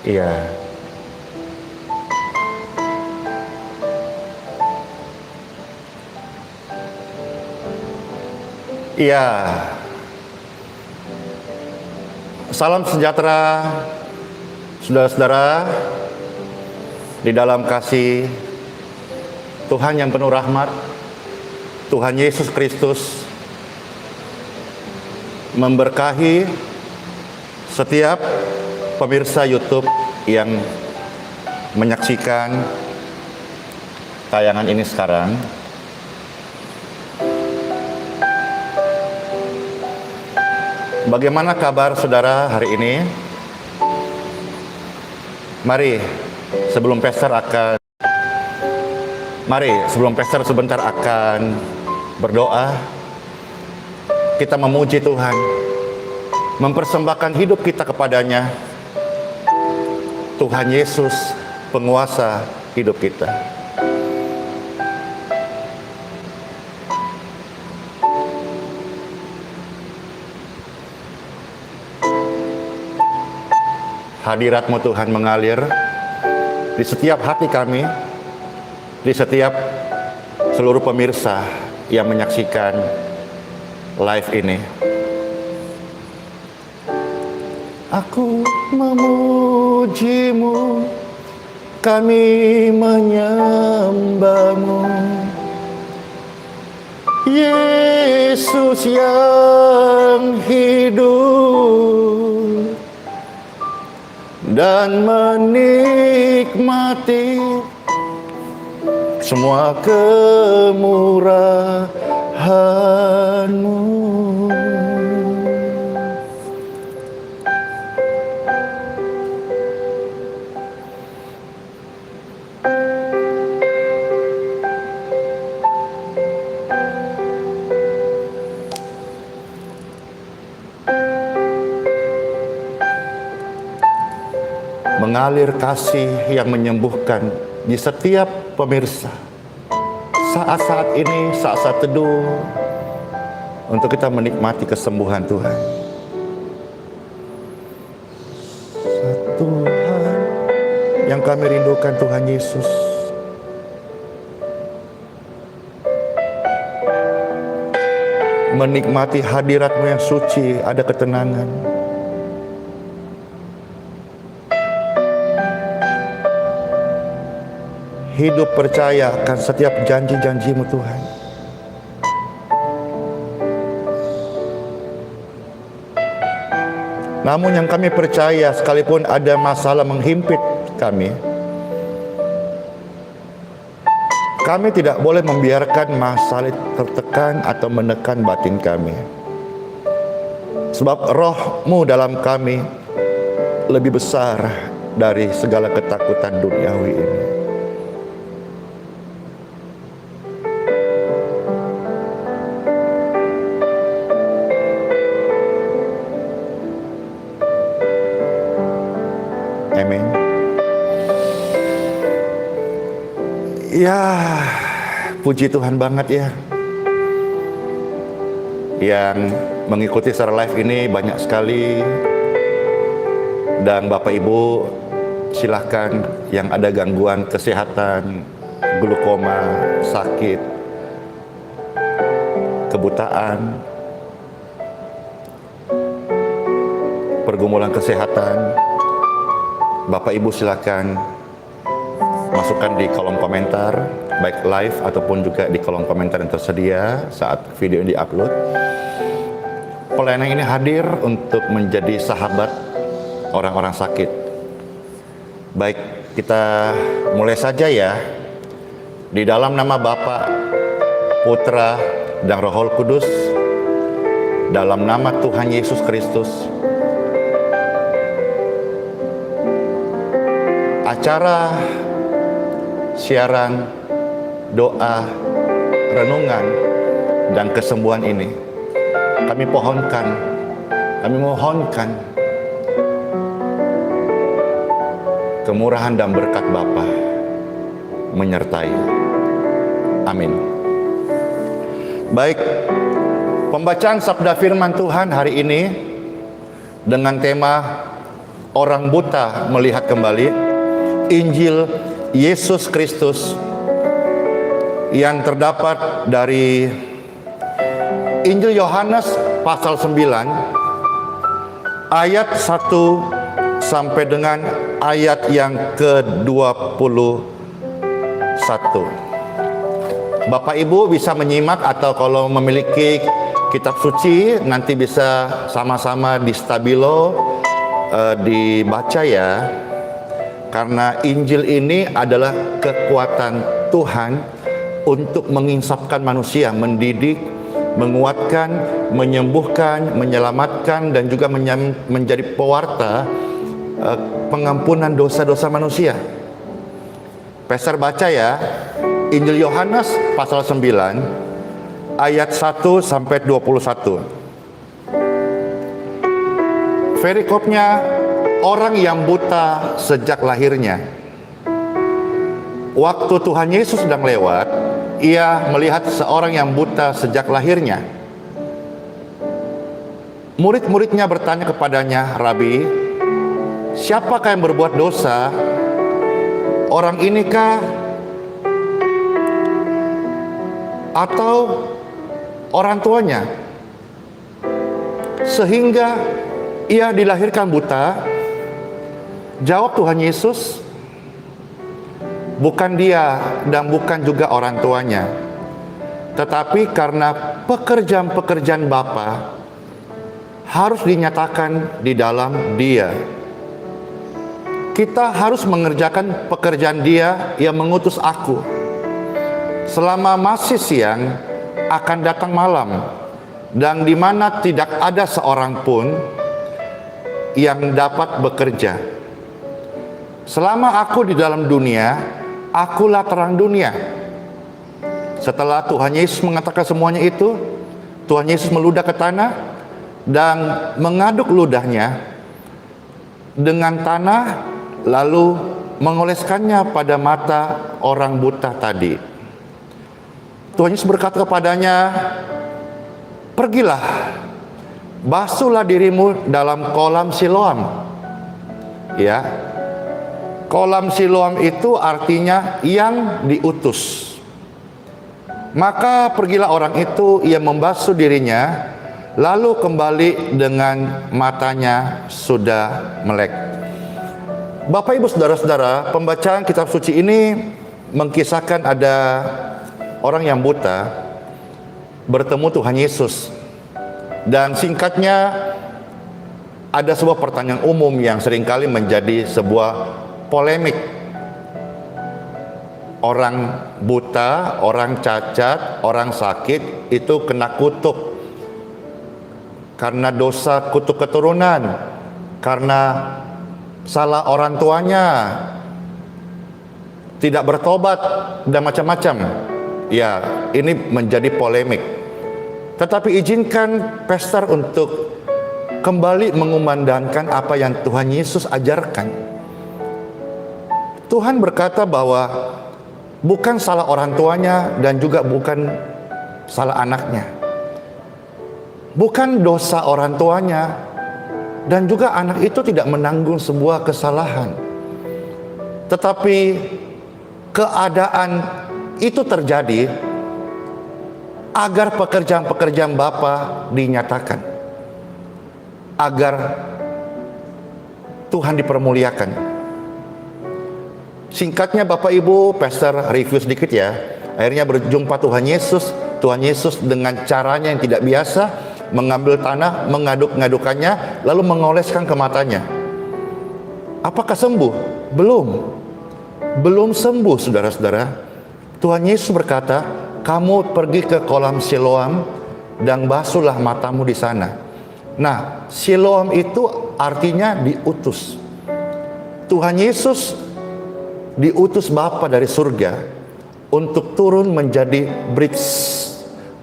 Iya. Iya. Salam sejahtera, saudara-saudara, di dalam kasih Tuhan yang penuh rahmat, Tuhan Yesus Kristus memberkahi setiap pemirsa YouTube yang menyaksikan tayangan ini sekarang. Bagaimana kabar saudara hari ini? Mari sebelum Pastor sebentar akan berdoa. Kita memuji Tuhan, mempersembahkan hidup kita kepadanya. Tuhan Yesus, penguasa hidup kita. Hadirat-Mu Tuhan mengalir di setiap hati kami, di setiap seluruh pemirsa yang menyaksikan live ini. Aku memuji-Mu, kami menyembah-Mu, Yesus yang hidup, dan menikmati semua kemurahan-Mu. Mengalir kasih yang menyembuhkan di setiap pemirsa. Saat-saat ini, saat-saat teduh, untuk kita menikmati kesembuhan Tuhan. Tuhan yang kami rindukan, Tuhan Yesus. Menikmati hadirat-Mu yang suci, ada ketenangan. Hidup percaya akan setiap janji-janji-Mu Tuhan. Namun yang kami percaya, sekalipun ada masalah menghimpit kami tidak boleh membiarkan masalah tertekan atau menekan batin kami. Sebab Roh-Mu dalam kami lebih besar dari segala ketakutan duniawi ini. Amin. Ya, puji Tuhan banget ya. Yang mengikuti secara live ini banyak sekali. Dan Bapak Ibu, silahkan yang ada gangguan kesehatan, glukoma, sakit, kebutaan, pergumulan kesehatan, Bapak Ibu silakan masukkan di kolom komentar, baik live ataupun juga di kolom komentar yang tersedia saat video ini diupload. Pelayanan ini hadir untuk menjadi sahabat orang-orang sakit. Baik, kita mulai saja ya. Di dalam nama Bapa, Putra, dan Roh Kudus, dalam nama Tuhan Yesus Kristus, acara siaran, doa, renungan, dan kesembuhan ini kami mohonkan kemurahan dan berkat Bapa menyertai. Amin. Baik, pembacaan sabda firman Tuhan hari ini dengan tema orang buta melihat kembali, Injil Yesus Kristus yang terdapat dari Injil Yohanes pasal 9 ayat 1 sampai dengan ayat yang ke-21. Bapak Ibu bisa menyimak, atau kalau memiliki kitab suci nanti bisa sama-sama di stabilo dibaca ya. Karena Injil ini adalah kekuatan Tuhan untuk menginsafkan manusia, mendidik, menguatkan, menyembuhkan, menyelamatkan, dan juga menjadi pewarta pengampunan dosa-dosa manusia. Pastor baca ya, Injil Yohanes pasal 9 ayat 1 sampai 21. Perikopnya, orang yang buta sejak lahirnya. Waktu Tuhan Yesus sedang lewat, ia melihat seorang yang buta sejak lahirnya. Murid-muridnya bertanya kepadanya, "Rabi, siapakah yang berbuat dosa? Orang inikah atau orang tuanya, sehingga ia dilahirkan buta?" Jawab Tuhan Yesus, "Bukan dia dan bukan juga orang tuanya, tetapi karena pekerjaan-pekerjaan Bapa harus dinyatakan di dalam dia. Kita harus mengerjakan pekerjaan Dia yang mengutus aku. Selama masih siang akan datang malam, dan di mana tidak ada seorang pun yang dapat bekerja. Selama aku di dalam dunia, akulah terang dunia." Setelah Tuhan Yesus mengatakan semuanya itu, Tuhan Yesus meludah ke tanah dan mengaduk ludahnya dengan tanah, lalu mengoleskannya pada mata orang buta tadi. Tuhan Yesus berkata kepadanya, "Pergilah, basuhlah dirimu dalam kolam Siloam." Ya, kolam Siloam itu artinya yang diutus. Maka pergilah orang itu, ia membasuh dirinya, lalu kembali dengan matanya sudah melek. Bapak Ibu Saudara-saudara, pembacaan kitab suci ini mengkisahkan ada orang yang buta bertemu Tuhan Yesus. Dan singkatnya, ada sebuah pertanyaan umum yang seringkali menjadi sebuah polemik. Orang buta, orang cacat, orang sakit itu kena kutuk karena dosa kutuk keturunan, karena salah orang tuanya, tidak bertobat, dan macam-macam. Ya, ini menjadi polemik. Tetapi izinkan pastor untuk kembali mengumandangkan apa yang Tuhan Yesus ajarkan. Tuhan berkata bahwa bukan salah orang tuanya dan juga bukan salah anaknya. Bukan dosa orang tuanya dan juga anak itu tidak menanggung sebuah kesalahan. Tetapi keadaan itu terjadi agar pekerjaan-pekerjaan Bapa dinyatakan, agar Tuhan dipermuliakan. Singkatnya Bapak Ibu, pastor review sedikit ya. Akhirnya berjumpa Tuhan Yesus. Tuhan Yesus dengan caranya yang tidak biasa mengambil tanah, mengaduk-ngadukannya, lalu mengoleskan ke matanya. Apakah sembuh? Belum sembuh, saudara-saudara. Tuhan Yesus berkata, "Kamu pergi ke kolam Siloam dan basuhlah matamu di sana." Nah, Siloam itu artinya diutus. Tuhan Yesus diutus Bapa dari surga untuk turun menjadi bridge,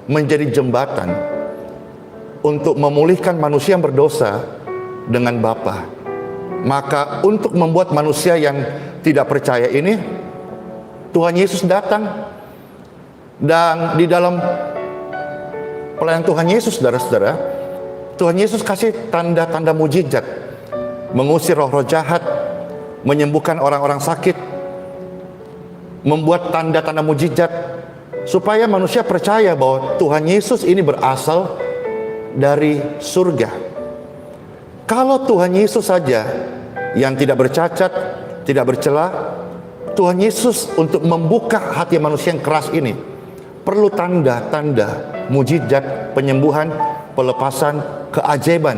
menjadi jembatan untuk memulihkan manusia yang berdosa dengan Bapa. Maka untuk membuat manusia yang tidak percaya ini, Tuhan Yesus datang. Dan di dalam pelayanan Tuhan Yesus, saudara-saudara, Tuhan Yesus kasih tanda-tanda mujizat. mengusir roh-roh jahat, menyembuhkan orang-orang sakit, membuat tanda-tanda mujizat, supaya manusia percaya bahwa Tuhan Yesus ini berasal dari surga. Kalau Tuhan Yesus saja yang tidak bercacat, tidak bercela, Tuhan Yesus untuk membuka hati manusia yang keras ini perlu tanda-tanda mujizat, penyembuhan, pelepasan, keajaiban.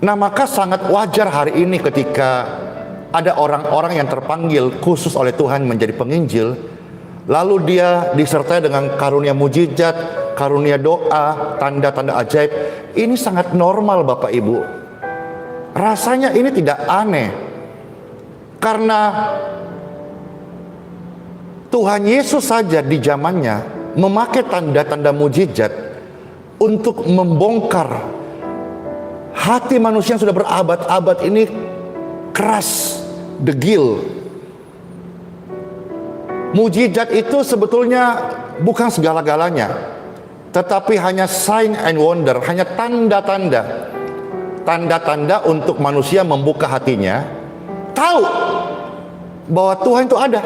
Nah, maka sangat wajar hari ini ketika ada orang-orang yang terpanggil khusus oleh Tuhan menjadi penginjil, lalu dia disertai dengan karunia mujizat, karunia doa, tanda-tanda ajaib. Ini sangat normal Bapak Ibu. Rasanya ini tidak aneh, karena Tuhan Yesus saja di zamannya memakai tanda-tanda mujizat untuk membongkar hati manusia yang sudah berabad-abad ini keras, degil. Mujizat itu sebetulnya bukan segala-galanya, tetapi hanya sign and wonder, hanya tanda-tanda. Tanda-tanda untuk manusia membuka hatinya, tahu bahwa Tuhan itu ada.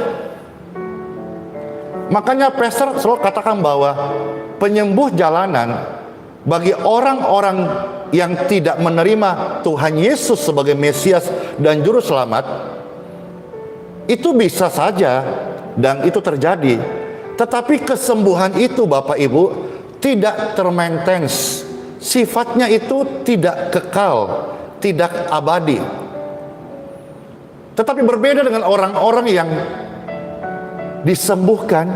Makanya pastor selalu katakan bahwa penyembuh jalanan bagi orang-orang yang tidak menerima Tuhan Yesus sebagai Mesias dan Juru Selamat, itu bisa saja dan itu terjadi. Tetapi kesembuhan itu Bapak Ibu tidak termaintains. Sifatnya itu tidak kekal, tidak abadi. Tetapi berbeda dengan orang-orang yang disembuhkan,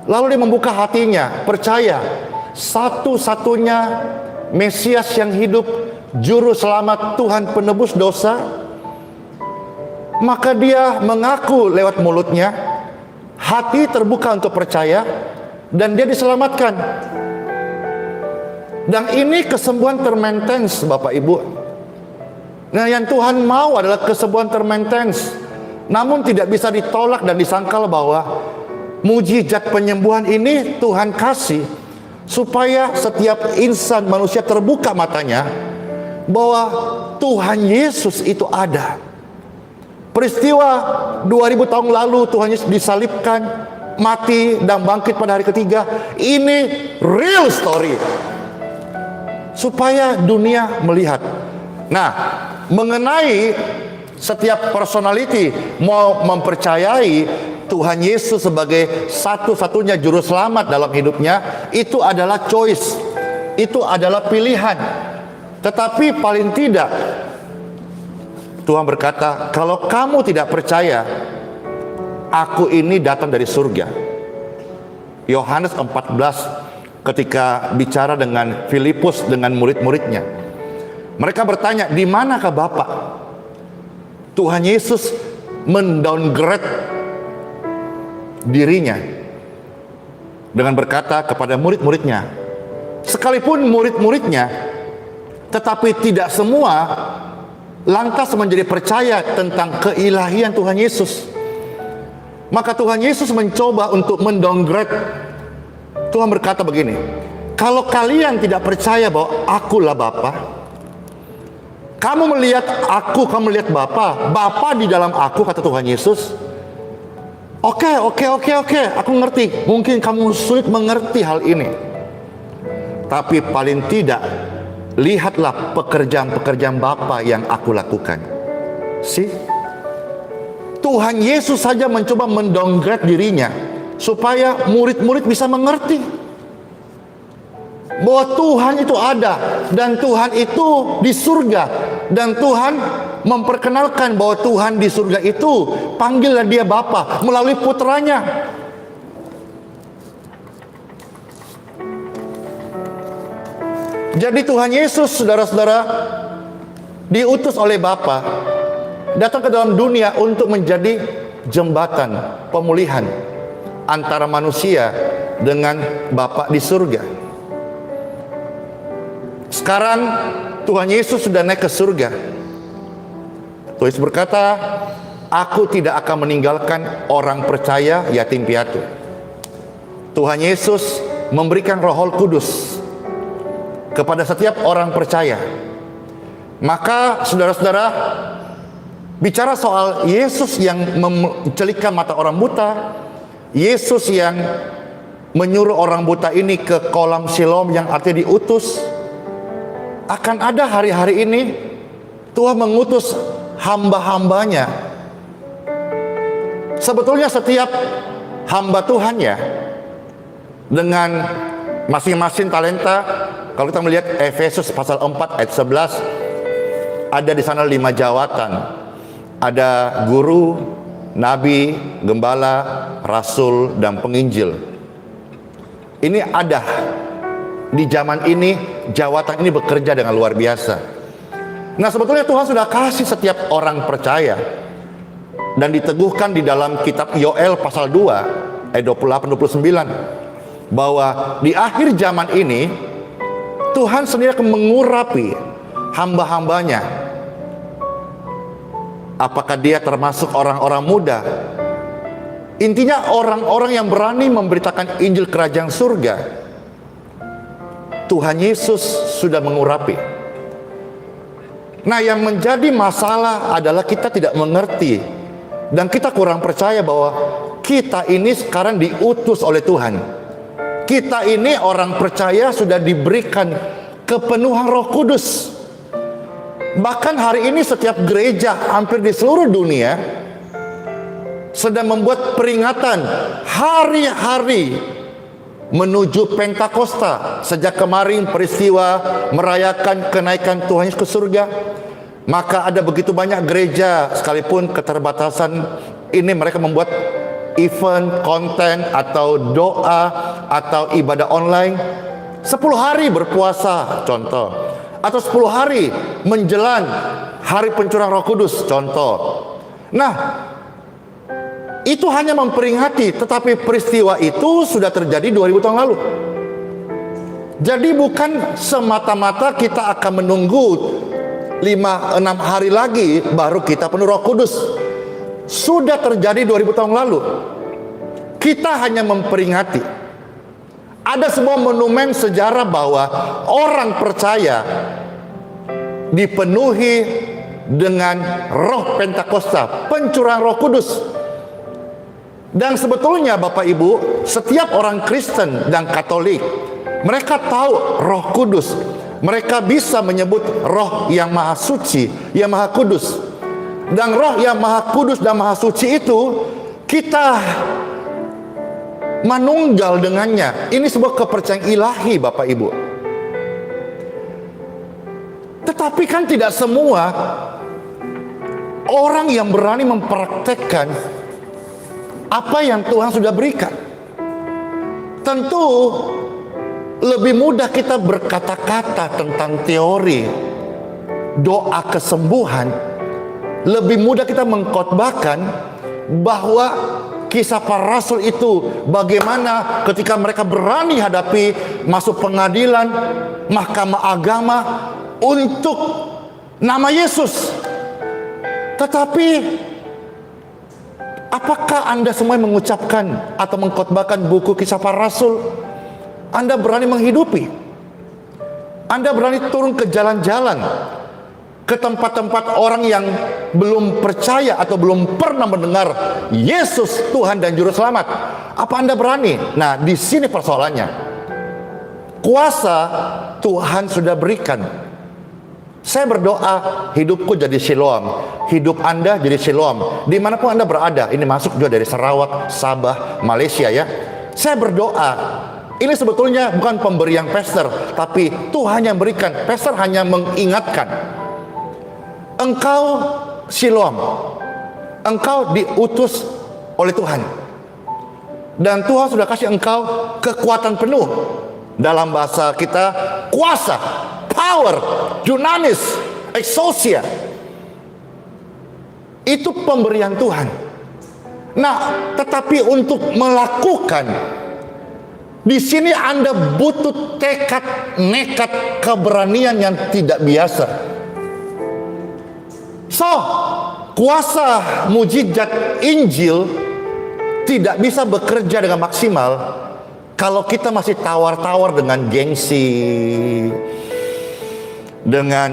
lalu dia membuka hatinya, percaya satu-satunya Mesias yang hidup, Juru Selamat, Tuhan penebus dosa, maka dia mengaku lewat mulutnya, hati terbuka untuk percaya, dan dia diselamatkan. Dan ini kesembuhan termaintains Bapak Ibu. Nah, yang Tuhan mau adalah kesembuhan termaintains, namun tidak bisa ditolak dan disangkal bahwa mujizat penyembuhan ini Tuhan kasih supaya setiap insan manusia terbuka matanya bahwa Tuhan Yesus itu ada. Peristiwa 2000 tahun lalu Tuhan Yesus disalibkan, mati dan bangkit pada hari ketiga. Ini real story, supaya dunia melihat. Nah, mengenai setiap personality mau mempercayai Tuhan Yesus sebagai satu-satunya juru selamat dalam hidupnya, itu adalah choice, itu adalah pilihan. Tetapi paling tidak Tuhan berkata, kalau kamu tidak percaya, aku ini datang dari surga. Yohanes 14 ketika bicara dengan Filipus dengan murid-muridnya, mereka bertanya, di manakah Bapa? Tuhan Yesus mendowngrade dirinya dengan berkata kepada murid-muridnya, sekalipun murid-muridnya, tetapi tidak semua lantas menjadi percaya tentang keilahian Tuhan Yesus. Maka Tuhan Yesus mencoba untuk mendowngrade. Tuhan berkata begini, kalau kalian tidak percaya bahwa akulah Bapa, kamu melihat aku, kamu melihat Bapa, Bapa di dalam aku, kata Tuhan Yesus. Oke, aku ngerti. Mungkin kamu sulit mengerti hal ini, tapi paling tidak lihatlah pekerjaan-pekerjaan Bapa yang aku lakukan. Tuhan Yesus saja mencoba mendowngrade dirinya supaya murid-murid bisa mengerti bahwa Tuhan itu ada, dan Tuhan itu di surga, dan Tuhan memperkenalkan bahwa Tuhan di surga itu panggillah dia Bapa melalui putranya. Jadi Tuhan Yesus, saudara-saudara, diutus oleh Bapa datang ke dalam dunia untuk menjadi jembatan pemulihan antara manusia dengan Bapa di surga. Sekarang Tuhan Yesus sudah naik ke surga. Tuhan Yesus berkata, aku tidak akan meninggalkan orang percaya yatim piatu. Tuhan Yesus memberikan Roh Kudus kepada setiap orang percaya. Maka saudara-saudara, bicara soal Yesus yang mencelikkan mata orang buta, Yesus yang menyuruh orang buta ini ke kolam Siloam yang artinya diutus, akan ada hari-hari ini Tuhan mengutus hamba-hambanya. Sebetulnya setiap hamba Tuhan ya, dengan masing-masing talenta. Kalau kita melihat Efesus pasal 4 ayat 11, ada di sana 5 jawatan. Ada guru, nabi, gembala, rasul, dan penginjil. Ini ada di zaman ini, jawatan ini bekerja dengan luar biasa. Nah, sebetulnya Tuhan sudah kasih setiap orang percaya, dan diteguhkan di dalam kitab Yoel pasal 2 ayat 28-29, bahwa di akhir zaman ini Tuhan sendiri akan mengurapi hamba-hambanya. Apakah dia termasuk orang-orang muda? Intinya orang-orang yang berani memberitakan Injil Kerajaan Surga. Tuhan Yesus sudah mengurapi. Nah, yang menjadi masalah adalah kita tidak mengerti, dan kita kurang percaya bahwa kita ini sekarang diutus oleh Tuhan. Kita ini orang percaya sudah diberikan kepenuhan Roh Kudus. Bahkan hari ini setiap gereja hampir di seluruh dunia sedang membuat peringatan hari-hari menuju Pentakosta. Sejak kemarin peristiwa merayakan kenaikan Tuhan Yesus ke surga, maka ada begitu banyak gereja, sekalipun keterbatasan ini, mereka membuat event, konten, atau doa, atau ibadah online 10 hari berpuasa, contoh, atau 10 hari menjelang hari pencurahan Roh Kudus, contoh. Nah, itu hanya memperingati, tetapi peristiwa itu sudah terjadi 2000 tahun lalu. Jadi bukan semata-mata kita akan menunggu 5-6 hari lagi baru kita penuh Roh Kudus. Sudah terjadi 2000 tahun lalu. Kita hanya memperingati. Ada sebuah monumen sejarah bahwa orang percaya dipenuhi dengan roh Pentakosta, pencurahan Roh Kudus. Dan sebetulnya Bapak Ibu, setiap orang Kristen dan Katolik, mereka tahu Roh Kudus. Mereka bisa menyebut roh yang maha suci, yang maha kudus. Dan roh yang maha kudus dan maha suci itu kita manunggal dengannya. Ini sebuah kepercayaan ilahi Bapak Ibu. Tetapi kan tidak semua orang yang berani mempraktekkan apa yang Tuhan sudah berikan. Tentu lebih mudah kita berkata-kata tentang teori doa kesembuhan. Lebih mudah kita mengkhotbahkan bahwa kisah para rasul itu bagaimana ketika mereka berani hadapi masuk pengadilan, mahkamah agama untuk nama Yesus. Tetapi apakah Anda semua mengucapkan atau mengkhotbahkan buku kisah para rasul? Anda berani menghidupi? Anda berani turun ke jalan-jalan, ke tempat-tempat orang yang belum percaya atau belum pernah mendengar Yesus Tuhan dan Juru Selamat? Apa Anda berani? Nah, di sini persoalannya. Kuasa Tuhan sudah berikan. Saya berdoa hidupku jadi Siloam, hidup Anda jadi Siloam, dimanapun Anda berada. Ini masuk juga dari Sarawak, Sabah, Malaysia ya. Saya berdoa, ini sebetulnya bukan pemberian pastor, tapi Tuhan yang berikan. Pastor hanya mengingatkan. Engkau Siloam, engkau diutus oleh Tuhan, dan Tuhan sudah kasih engkau kekuatan penuh. Dalam bahasa kita, kuasa, power, dunamis, exousia. Itu pemberian Tuhan. Nah, tetapi untuk melakukan, di sini Anda butuh tekad, nekat, keberanian yang tidak biasa. So, kuasa mujizat Injil tidak bisa bekerja dengan maksimal kalau kita masih tawar-tawar dengan gengsi, dengan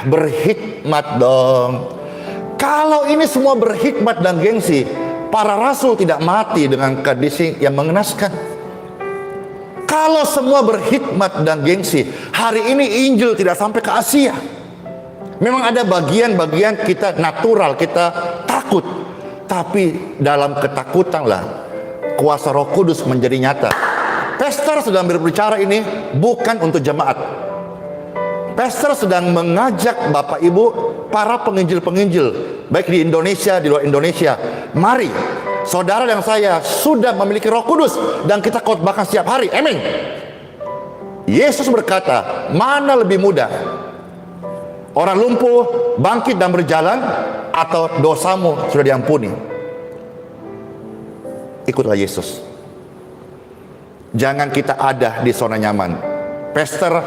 berhikmat dong. Kalau ini semua berhikmat dan gengsi, para rasul tidak mati dengan kondisi yang mengenaskan. Kalau semua berhikmat dan gengsi, hari ini Injil tidak sampai ke Asia. Memang ada bagian-bagian kita natural, kita takut. Tapi dalam ketakutanlah kuasa Roh Kudus menjadi nyata. Pastor sedang berbicara ini bukan untuk jemaat. Pastor sedang mengajak Bapak Ibu, para penginjil-penginjil, baik di Indonesia, di luar Indonesia. Mari, saudara dan saya sudah memiliki Roh Kudus dan kita khotbahkan setiap hari. Amin. Yesus berkata, mana lebih mudah? Orang lumpuh bangkit dan berjalan, atau dosamu sudah diampuni? Ikutlah Yesus. Jangan kita ada di zona nyaman. Pastor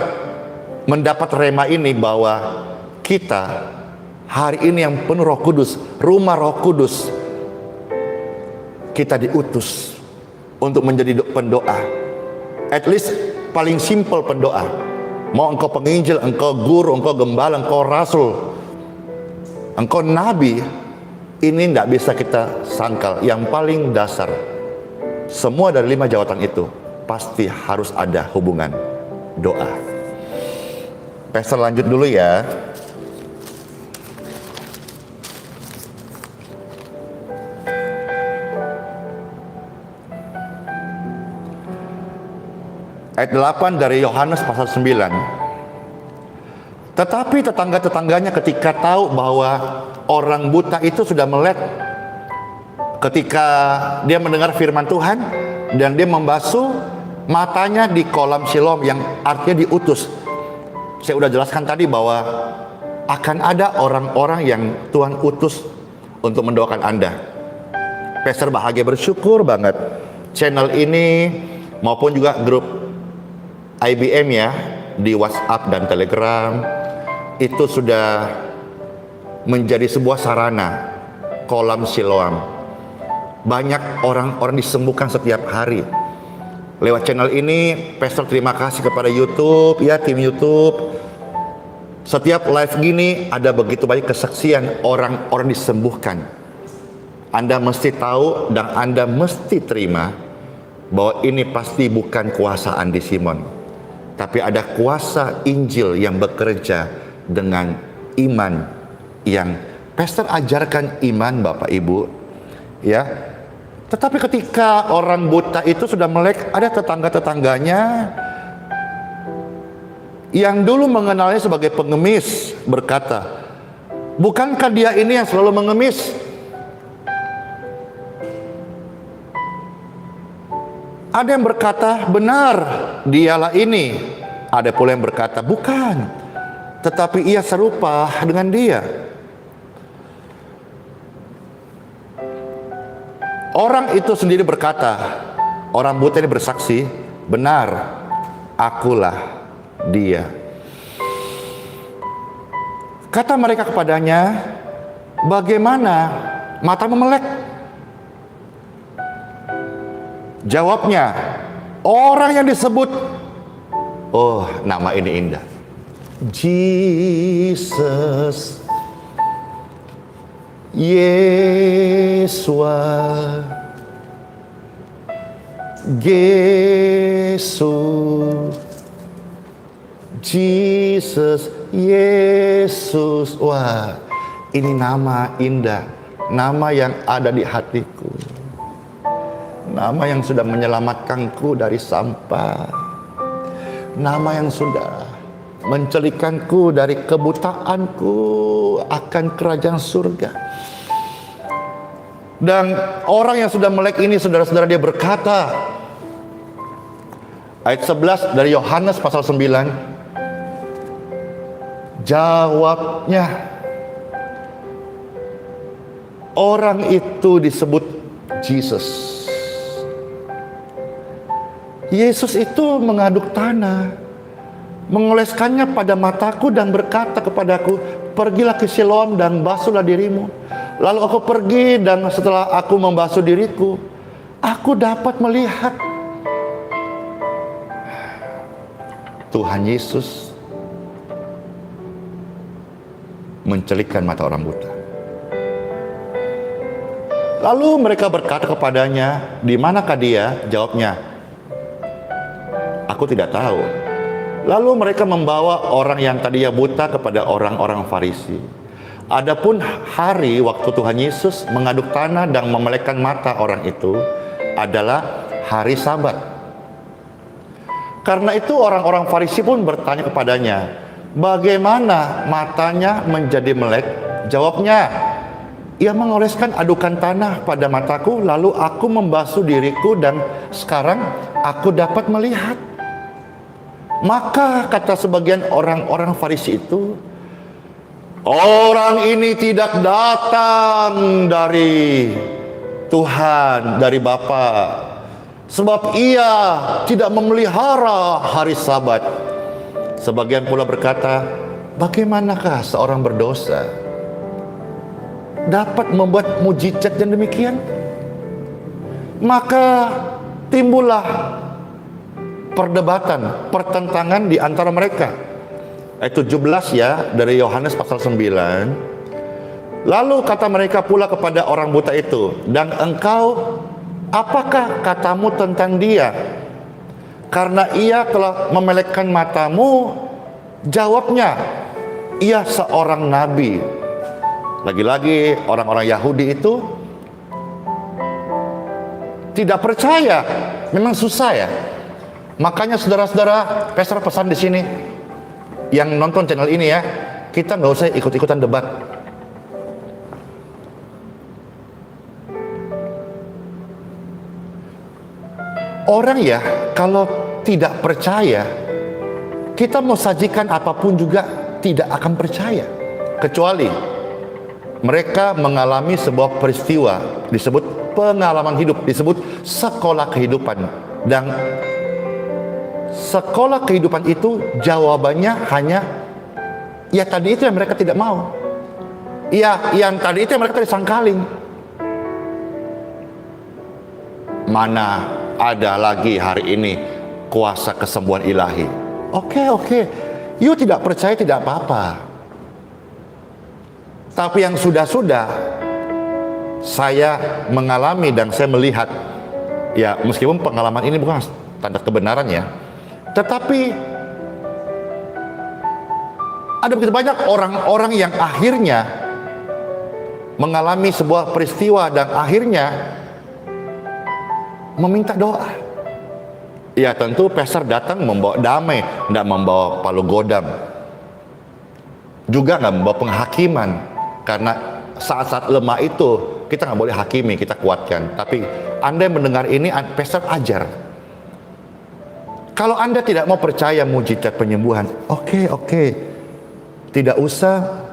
mendapat rema ini bahwa kita hari ini yang penuh Roh Kudus, rumah Roh Kudus, kita diutus untuk menjadi pendoa. At least paling simple pendoa. Mau engkau penginjil, engkau guru, engkau gembala, engkau rasul, engkau nabi, ini tidak bisa kita sangkal. Yang paling dasar, semua dari 5 jawatan itu pasti harus ada hubungan doa. Pastor lanjut dulu ya. Ayat 8 dari Yohanes pasal 9. Tetapi tetangga-tetangganya ketika tahu bahwa orang buta itu sudah melek, ketika dia mendengar firman Tuhan dan dia membasuh matanya di kolam Siloam, yang artinya diutus. Saya udah jelaskan tadi bahwa akan ada orang-orang yang Tuhan utus untuk mendoakan Anda. Pastor bahagia bersyukur banget channel ini maupun juga grup IBM ya di WhatsApp dan Telegram itu sudah menjadi sebuah sarana kolam Siloam. Banyak orang-orang disembuhkan setiap hari lewat channel ini. Pastor terima kasih kepada YouTube ya, tim YouTube. Setiap live gini ada begitu banyak kesaksian orang-orang disembuhkan. Anda mesti tahu dan Anda mesti terima bahwa ini pasti bukan kuasa Andi Simon, tapi ada kuasa Injil yang bekerja dengan iman yang Pastor ajarkan, iman Bapak Ibu ya. Tetapi ketika orang buta itu sudah melek, ada tetangga-tetangganya yang dulu mengenalnya sebagai pengemis berkata, bukankah dia ini yang selalu mengemis? Ada yang berkata, benar, dialah ini. Ada pula yang berkata, bukan, tetapi ia serupa dengan dia. Orang itu sendiri berkata, orang buta ini bersaksi, benar, akulah dia. Kata mereka kepadanya, bagaimana matamu melek? Jawabnya, orang yang disebut, oh nama ini indah, Jesus, Yesua, Yesus, Jesus, Yesus. Wah, ini nama indah, nama yang ada di hatiku, nama yang sudah menyelamatkanku dari sampah, nama yang sudah mencelikanku dari kebutaanku akan kerajaan surga. Dan orang yang sudah melek ini, saudara-saudara, dia berkata, ayat 11 dari Yohanes pasal 9, jawabnya, orang itu disebut Jesus. Yesus itu mengaduk tanah, mengoleskannya pada mataku dan berkata kepadaku, pergilah ke Siloam dan basuhlah dirimu. Lalu aku pergi dan setelah aku membasuh diriku, aku dapat melihat. Tuhan Yesus mencelikkan mata orang buta. Lalu mereka berkata kepadanya, "Di manakah dia?" Jawabnya, "Aku tidak tahu." Lalu mereka membawa orang yang tadinya buta kepada orang-orang Farisi. Adapun hari waktu Tuhan Yesus mengaduk tanah dan memelekkan mata orang itu adalah hari Sabat. Karena itu orang-orang Farisi pun bertanya kepadanya, "Bagaimana matanya menjadi melek?" Jawabnya, "Ia mengoleskan adukan tanah pada mataku, lalu aku membasuh diriku dan sekarang aku dapat melihat." Maka kata sebagian orang-orang Farisi itu, "Orang ini tidak datang dari Tuhan, dari Bapa, sebab ia tidak memelihara hari Sabat." Sebagian pula berkata, "Bagaimanakah seorang berdosa dapat membuat mujizat yang demikian?" Maka timbullah perdebatan, pertentangan di antara mereka. Ayat 17 ya, dari Yohanes pasal 9. Lalu kata mereka pula kepada orang buta itu, "Dan engkau, apakah katamu tentang dia? Karena ia telah memelekkan matamu." Jawabnya, "Ia seorang nabi." Lagi-lagi orang-orang Yahudi itu tidak percaya. Memang susah ya. Makanya saudara-saudara, Pastor pesan di sini, yang nonton channel ini ya, kita nggak usah ikut-ikutan debat. Orang ya, kalau tidak percaya, kita mau sajikan apapun juga tidak akan percaya. Kecuali mereka mengalami sebuah peristiwa, disebut pengalaman hidup, disebut sekolah kehidupan. Dan sekolah kehidupan itu jawabannya hanya ya tadi itu yang mereka tidak mau. Ya yang tadi itu yang mereka tadi sangkalin. Mana ada lagi hari ini kuasa kesembuhan ilahi. Oke. You tidak percaya tidak apa-apa. Tapi yang sudah-sudah saya mengalami dan saya melihat, ya meskipun pengalaman ini bukan tanda kebenaran ya, tetapi ada begitu banyak orang-orang yang akhirnya mengalami sebuah peristiwa dan akhirnya meminta doa. Ya tentu pastor datang membawa damai, tidak membawa palu godam, juga nggak membawa penghakiman. Karena saat-saat lemah itu kita nggak boleh hakimi, kita kuatkan. Tapi Anda yang mendengar ini, pastor ajar. Kalau Anda tidak mau percaya mujizat penyembuhan, oke. Tidak usah,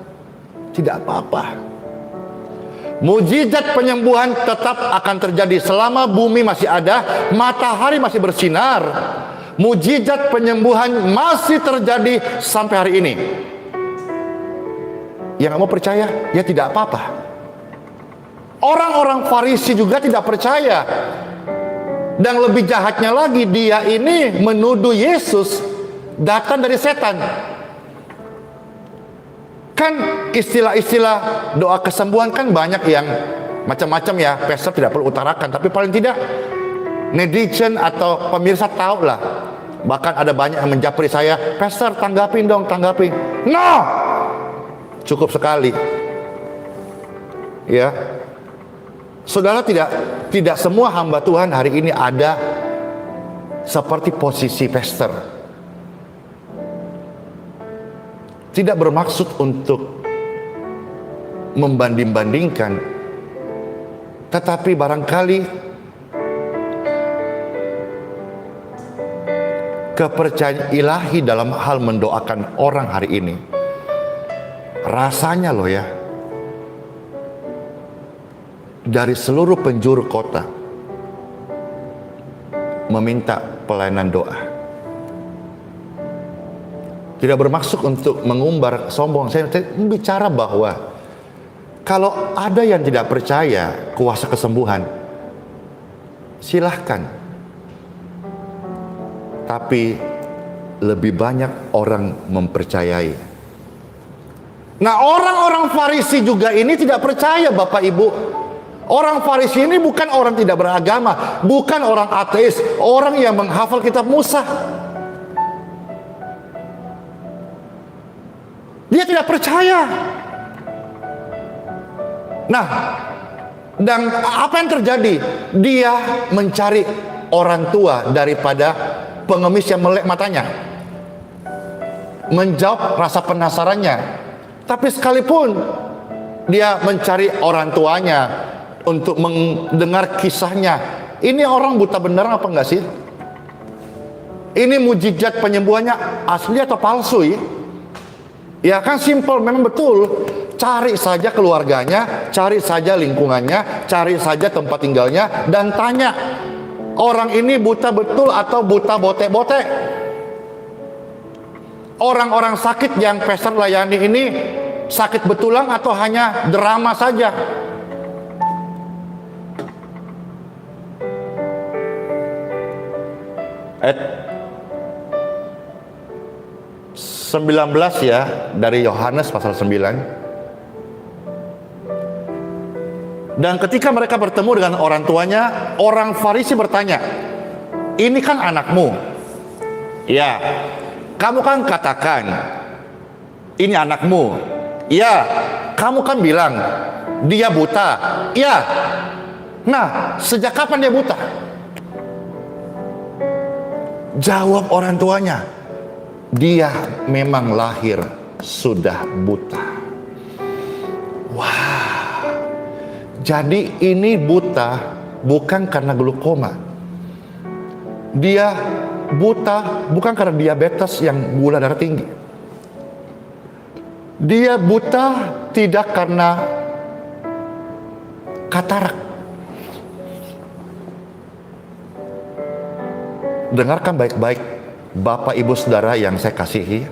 tidak apa-apa. Mujizat penyembuhan tetap akan terjadi selama bumi masih ada, matahari masih bersinar. Mujizat penyembuhan masih terjadi sampai hari ini. Yang nggak mau percaya, ya tidak apa-apa. Orang-orang Farisi juga tidak percaya. Dan lebih jahatnya lagi, dia ini menuduh Yesus datang dari setan. Kan istilah-istilah doa kesembuhan kan banyak yang macam-macam ya. Pastor tidak perlu utarakan, tapi paling tidak netizen atau pemirsa tahu lah. Bahkan ada banyak yang menjapri saya, "Pastor tanggapin dong, tanggapin." No, cukup sekali. Ya, saudara, tidak semua hamba Tuhan hari ini ada seperti posisi pastor. Tidak bermaksud untuk membanding-bandingkan, tetapi barangkali kepercayaan ilahi dalam hal mendoakan orang hari ini, rasanya loh ya, dari seluruh penjuru kota meminta pelayanan doa. Tidak bermaksud untuk mengumbar sombong. Saya bicara bahwa kalau ada yang tidak percaya kuasa kesembuhan, silahkan. Tapi lebih banyak orang mempercayai. Nah, orang-orang Farisi juga ini tidak percaya, Bapak Ibu. Orang Farisi ini bukan orang tidak beragama, bukan orang ateis, orang yang menghafal kitab Musa. Dia tidak percaya. Nah, dan apa yang terjadi? Dia mencari orang tua daripada pengemis yang melek matanya, menjawab rasa penasarannya. Tapi sekalipun dia mencari orang tuanya untuk mendengar kisahnya, ini orang buta beneran apa enggak sih? Ini mujizat penyembuhannya asli atau palsu ya? Ya kan, simple, memang betul. Cari saja keluarganya, cari saja lingkungannya, cari saja tempat tinggalnya, dan tanya, orang ini buta betul atau buta botek-botek? Orang-orang sakit yang pastor layani ini sakit betulan atau hanya drama saja? Ayat 19 ya, dari Yohanes pasal 9. Dan ketika mereka bertemu dengan orang tuanya, orang Farisi bertanya, "Ini kan anakmu?" "Ya." "Kamu kan katakan, ini anakmu?" "Ya." "Kamu kan bilang, dia buta?" "Ya." "Nah, sejak kapan dia buta?" Jawab orang tuanya, "Dia memang lahir sudah buta." Wah, jadi ini buta bukan karena glaukoma. Dia buta bukan karena diabetes yang gula darah tinggi. Dia buta tidak karena katarak. Dengarkan baik-baik, Bapak Ibu Saudara yang saya kasihi.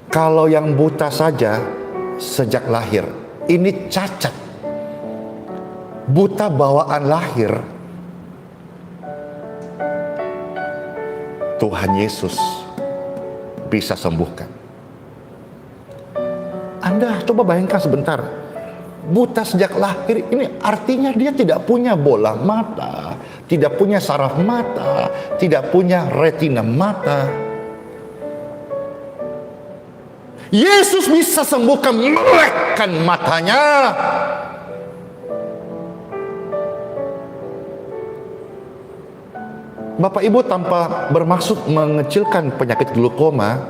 Kalau yang buta saja sejak lahir, ini cacat. Buta bawaan lahir, Tuhan Yesus bisa sembuhkan. Anda coba bayangkan sebentar, buta sejak lahir, ini artinya dia tidak punya bola mata, tidak punya saraf mata, tidak punya retina mata. Yesus bisa sembuhkan, melekkan matanya. Bapak Ibu, tanpa bermaksud mengecilkan penyakit glaukoma,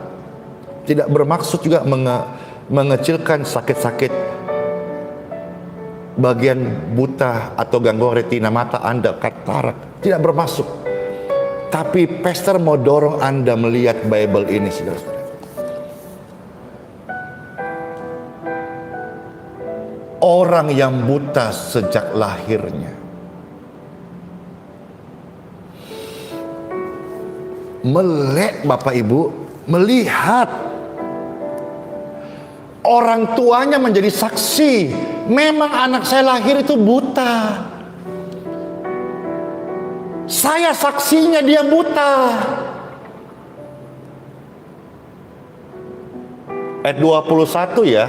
tidak bermaksud juga mengecilkan sakit-sakit bagian buta atau gangguan retina mata Anda, katarak, tidak bermaksud. Tapi pastor mau dorong Anda melihat Bible ini, saudara-saudara. Orang yang buta sejak lahirnya, melek, Bapak Ibu, melihat orang tuanya menjadi saksi, memang anak saya lahir itu buta. Saya saksinya dia buta. Ayat 21 ya,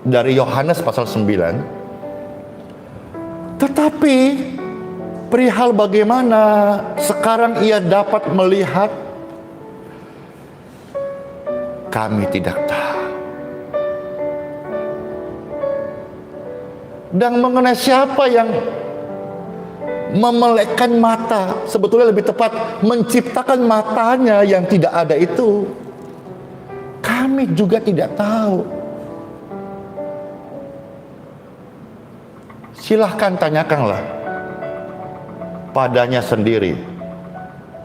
dari Yohanes pasal 9. Tetapi perihal bagaimana sekarang ia dapat melihat, kami tidak tahu. Dan mengenai siapa yang memelekkan mata, sebetulnya lebih tepat menciptakan matanya yang tidak ada itu, kami juga tidak tahu. Silahkan tanyakanlah padanya sendiri,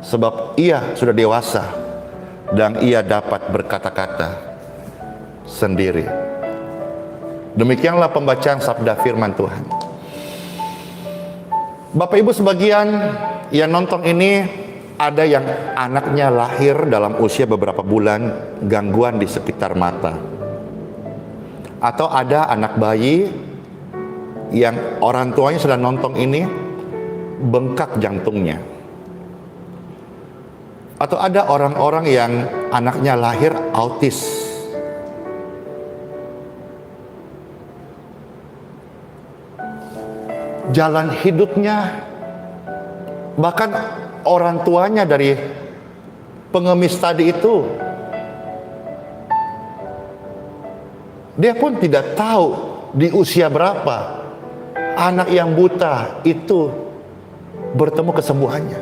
sebab ia sudah dewasa dan ia dapat berkata-kata sendiri. Demikianlah pembacaan sabda firman Tuhan. Bapak Ibu sebagian yang nonton ini, ada yang anaknya lahir dalam usia beberapa bulan gangguan di sekitar mata, atau ada anak bayi yang orang tuanya sudah nonton ini bengkak jantungnya, atau ada orang-orang yang anaknya lahir autis, jalan hidupnya, bahkan orang tuanya dari pengemis tadi itu, dia pun tidak tahu di usia berapa anak yang buta itu bertemu kesembuhannya.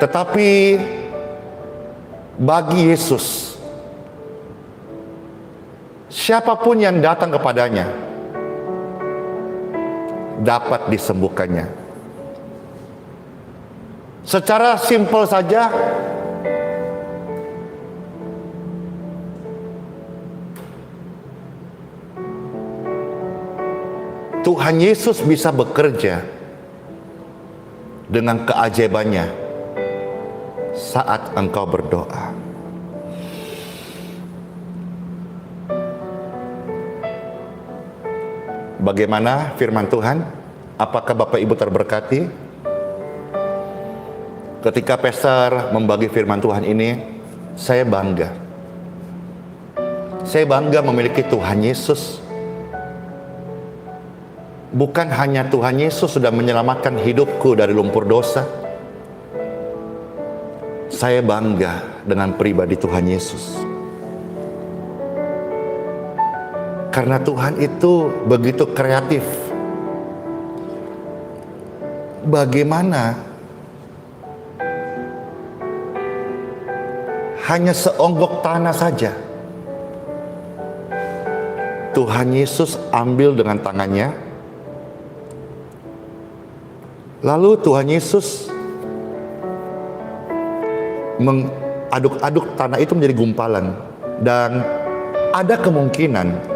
Tetapi bagi Yesus, siapapun yang datang kepadanya dapat disembuhkannya. Secara simpel saja, Tuhan Yesus bisa bekerja dengan keajaibannya saat engkau berdoa. Bagaimana firman Tuhan? Apakah Bapak Ibu terberkati? Ketika Pastor membagi firman Tuhan ini, saya bangga. Saya bangga memiliki Tuhan Yesus. Bukan hanya Tuhan Yesus sudah menyelamatkan hidupku dari lumpur dosa. Saya bangga dengan pribadi Tuhan Yesus. Karena Tuhan itu begitu kreatif. Bagaimana hanya seonggok tanah saja Tuhan Yesus ambil dengan tangannya, lalu Tuhan Yesus mengaduk-aduk tanah itu menjadi gumpalan. Dan ada kemungkinan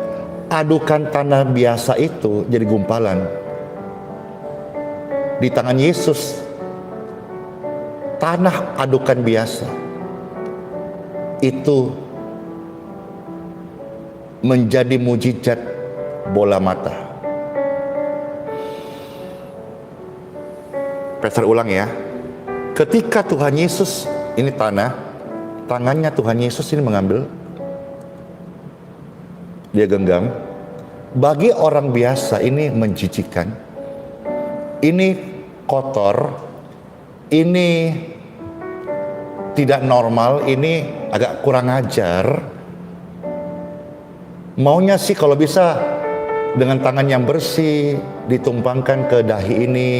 adukan tanah biasa itu jadi gumpalan di tangan Yesus. Tanah adukan biasa itu menjadi mujizat bola mata. Pastor ulang ya. Ketika Tuhan Yesus, ini tangannya Tuhan Yesus ini mengambil, dia genggam. Bagi orang biasa ini menjijikan, ini kotor, ini tidak normal, ini agak kurang ajar. Maunya sih kalau bisa dengan tangan yang bersih ditumpangkan ke dahi ini,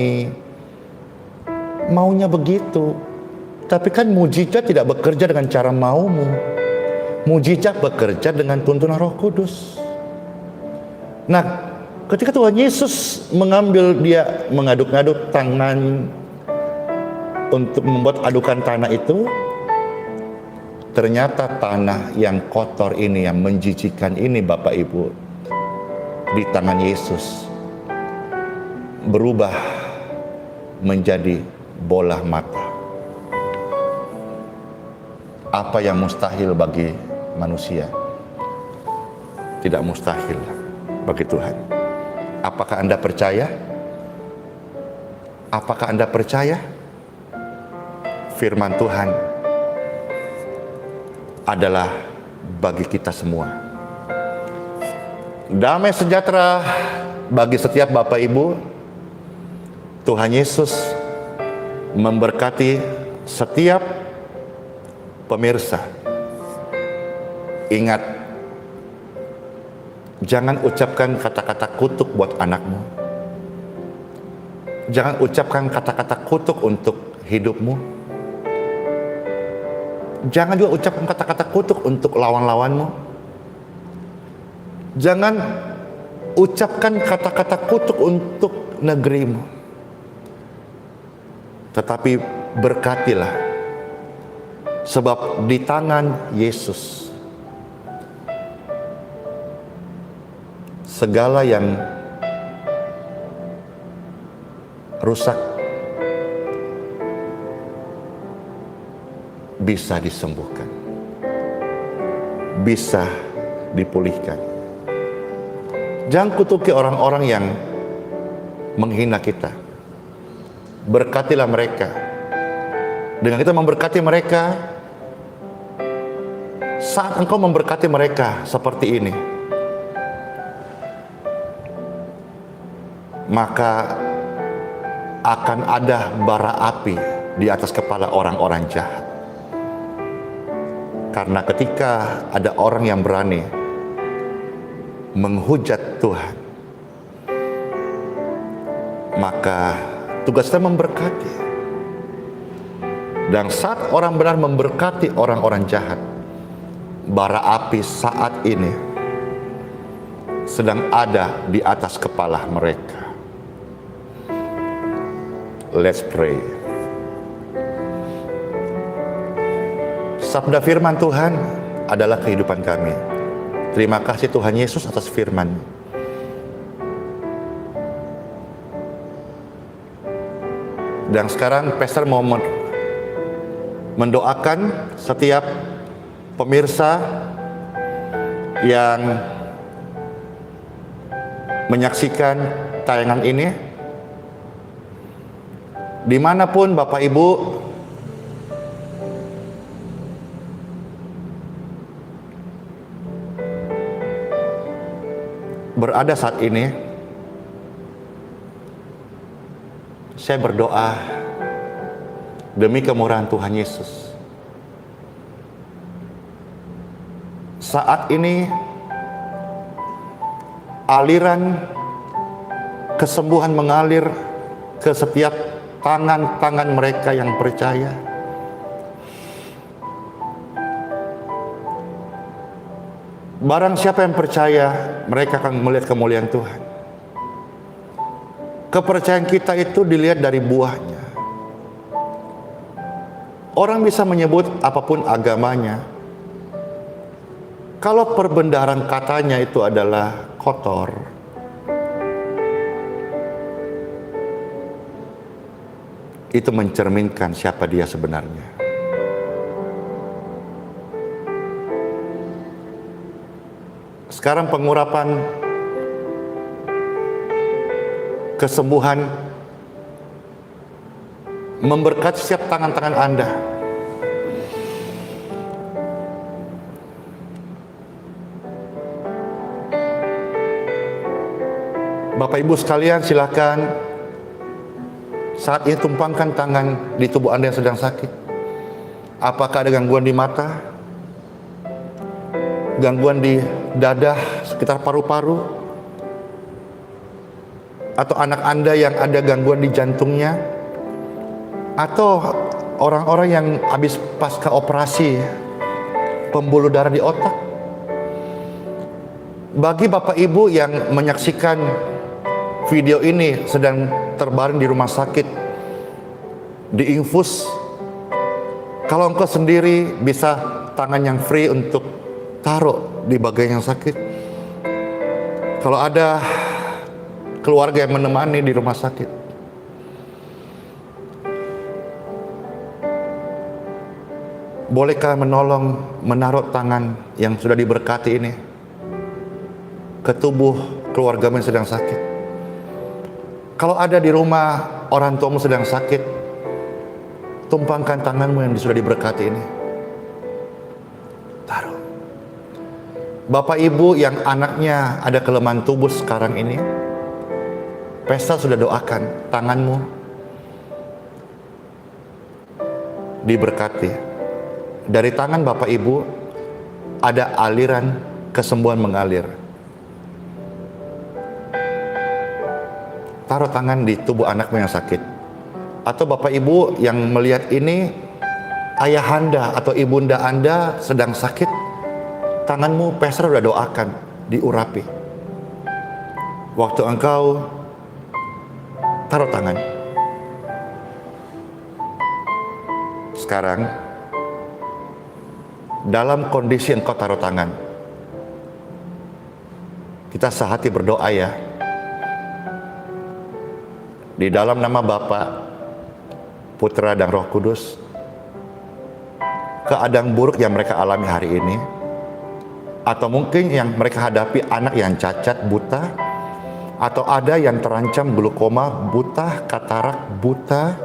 maunya begitu. Tapi kan mujizat tidak bekerja dengan cara maumu. Mujizat bekerja dengan tuntunan Roh Kudus. Nah, ketika Tuhan Yesus mengambil, dia mengaduk-aduk tangan untuk membuat adukan tanah itu, ternyata tanah yang kotor ini, yang menjijikan ini Bapak Ibu, di tangan Yesus berubah menjadi bola mata. Apa yang mustahil bagi manusia tidak mustahil bagi Tuhan. Apakah Anda percaya? Apakah Anda percaya firman Tuhan adalah bagi kita semua? Damai sejahtera bagi setiap Bapak Ibu. Tuhan Yesus memberkati setiap pemirsa. Ingat, jangan ucapkan kata-kata kutuk buat anakmu. Jangan ucapkan kata-kata kutuk untuk hidupmu. Jangan juga ucapkan kata-kata kutuk untuk lawan-lawanmu. Jangan ucapkan kata-kata kutuk untuk negerimu. Tetapi berkatilah, sebab di tangan Yesus segala yang rusak bisa disembuhkan, bisa dipulihkan. Jangan kutuki orang-orang yang menghina kita. Berkatilah mereka. Dengan kita memberkati mereka, saat engkau memberkati mereka seperti ini, maka akan ada bara api di atas kepala orang-orang jahat. Karena ketika ada orang yang berani menghujat Tuhan, maka tugasnya memberkati. Dan saat orang benar memberkati orang-orang jahat, bara api saat ini sedang ada di atas kepala mereka. Let's pray. Sabda firman Tuhan adalah kehidupan kami. Terima kasih Tuhan Yesus atas firman. Dan sekarang Pastor mau mendoakan setiap pemirsa yang menyaksikan tayangan ini, dimanapun Bapak Ibu berada saat ini. Saya berdoa demi kemurahan Tuhan Yesus. Saat ini aliran kesembuhan mengalir ke setiap tangan-tangan mereka yang percaya. Barang siapa yang percaya, mereka akan melihat kemuliaan Tuhan. Kepercayaan kita itu dilihat dari buahnya. Orang bisa menyebut apapun agamanya. Kalau perbendaharaan katanya itu adalah kotor, itu mencerminkan siapa dia sebenarnya. Sekarang pengurapan kesembuhan memberkati setiap tangan-tangan Anda. Bapak Ibu sekalian, silakan saat ini tumpangkan tangan di tubuh Anda yang sedang sakit. Apakah ada gangguan di mata, gangguan di dada sekitar paru-paru, atau anak Anda yang ada gangguan di jantungnya, atau orang-orang yang habis pasca operasi pembuluh darah di otak. Bagi Bapak Ibu yang menyaksikan video ini sedang terbaring di rumah sakit, diinfus, kalau engkau sendiri bisa tangan yang free untuk taruh di bagian yang sakit. Kalau ada keluarga yang menemani di rumah sakit, bolehkah menolong menaruh tangan yang sudah diberkati ini ke tubuh keluargamu yang sedang sakit? Kalau ada di rumah orang tuamu sedang sakit, tumpangkan tanganmu yang sudah diberkati ini, taruh. Bapak Ibu yang anaknya ada kelemahan tubuh sekarang ini, Pastor sudah doakan tanganmu diberkati. Dari tangan Bapak Ibu ada aliran kesembuhan mengalir. Taruh tangan di tubuh anakmu yang sakit. Atau Bapak Ibu yang melihat ini, ayahanda atau ibunda Anda sedang sakit, tanganmu Pastor sudah doakan, diurapi. Waktu engkau taruh tangan. Sekarang, dalam kondisi engkau taruh tangan, kita sehati berdoa ya. Di dalam nama Bapa, Putra dan Roh Kudus, keadaan buruk yang mereka alami hari ini, atau mungkin yang mereka hadapi anak yang cacat buta, atau ada yang terancam glaukoma buta, katarak buta,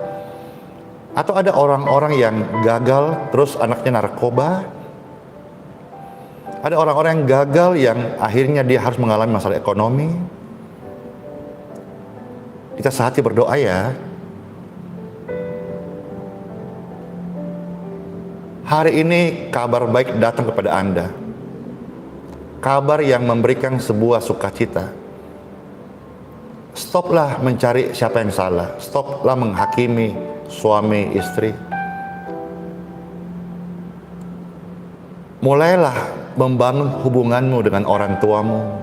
atau ada orang-orang yang gagal terus anaknya narkoba, ada orang-orang yang gagal yang akhirnya dia harus mengalami masalah ekonomi. Kita sehati berdoa ya. Hari ini kabar baik datang kepada Anda. Kabar yang memberikan sebuah sukacita. Stoplah mencari siapa yang salah. Stoplah menghakimi suami istri. Mulailah membangun hubunganmu dengan orang tuamu,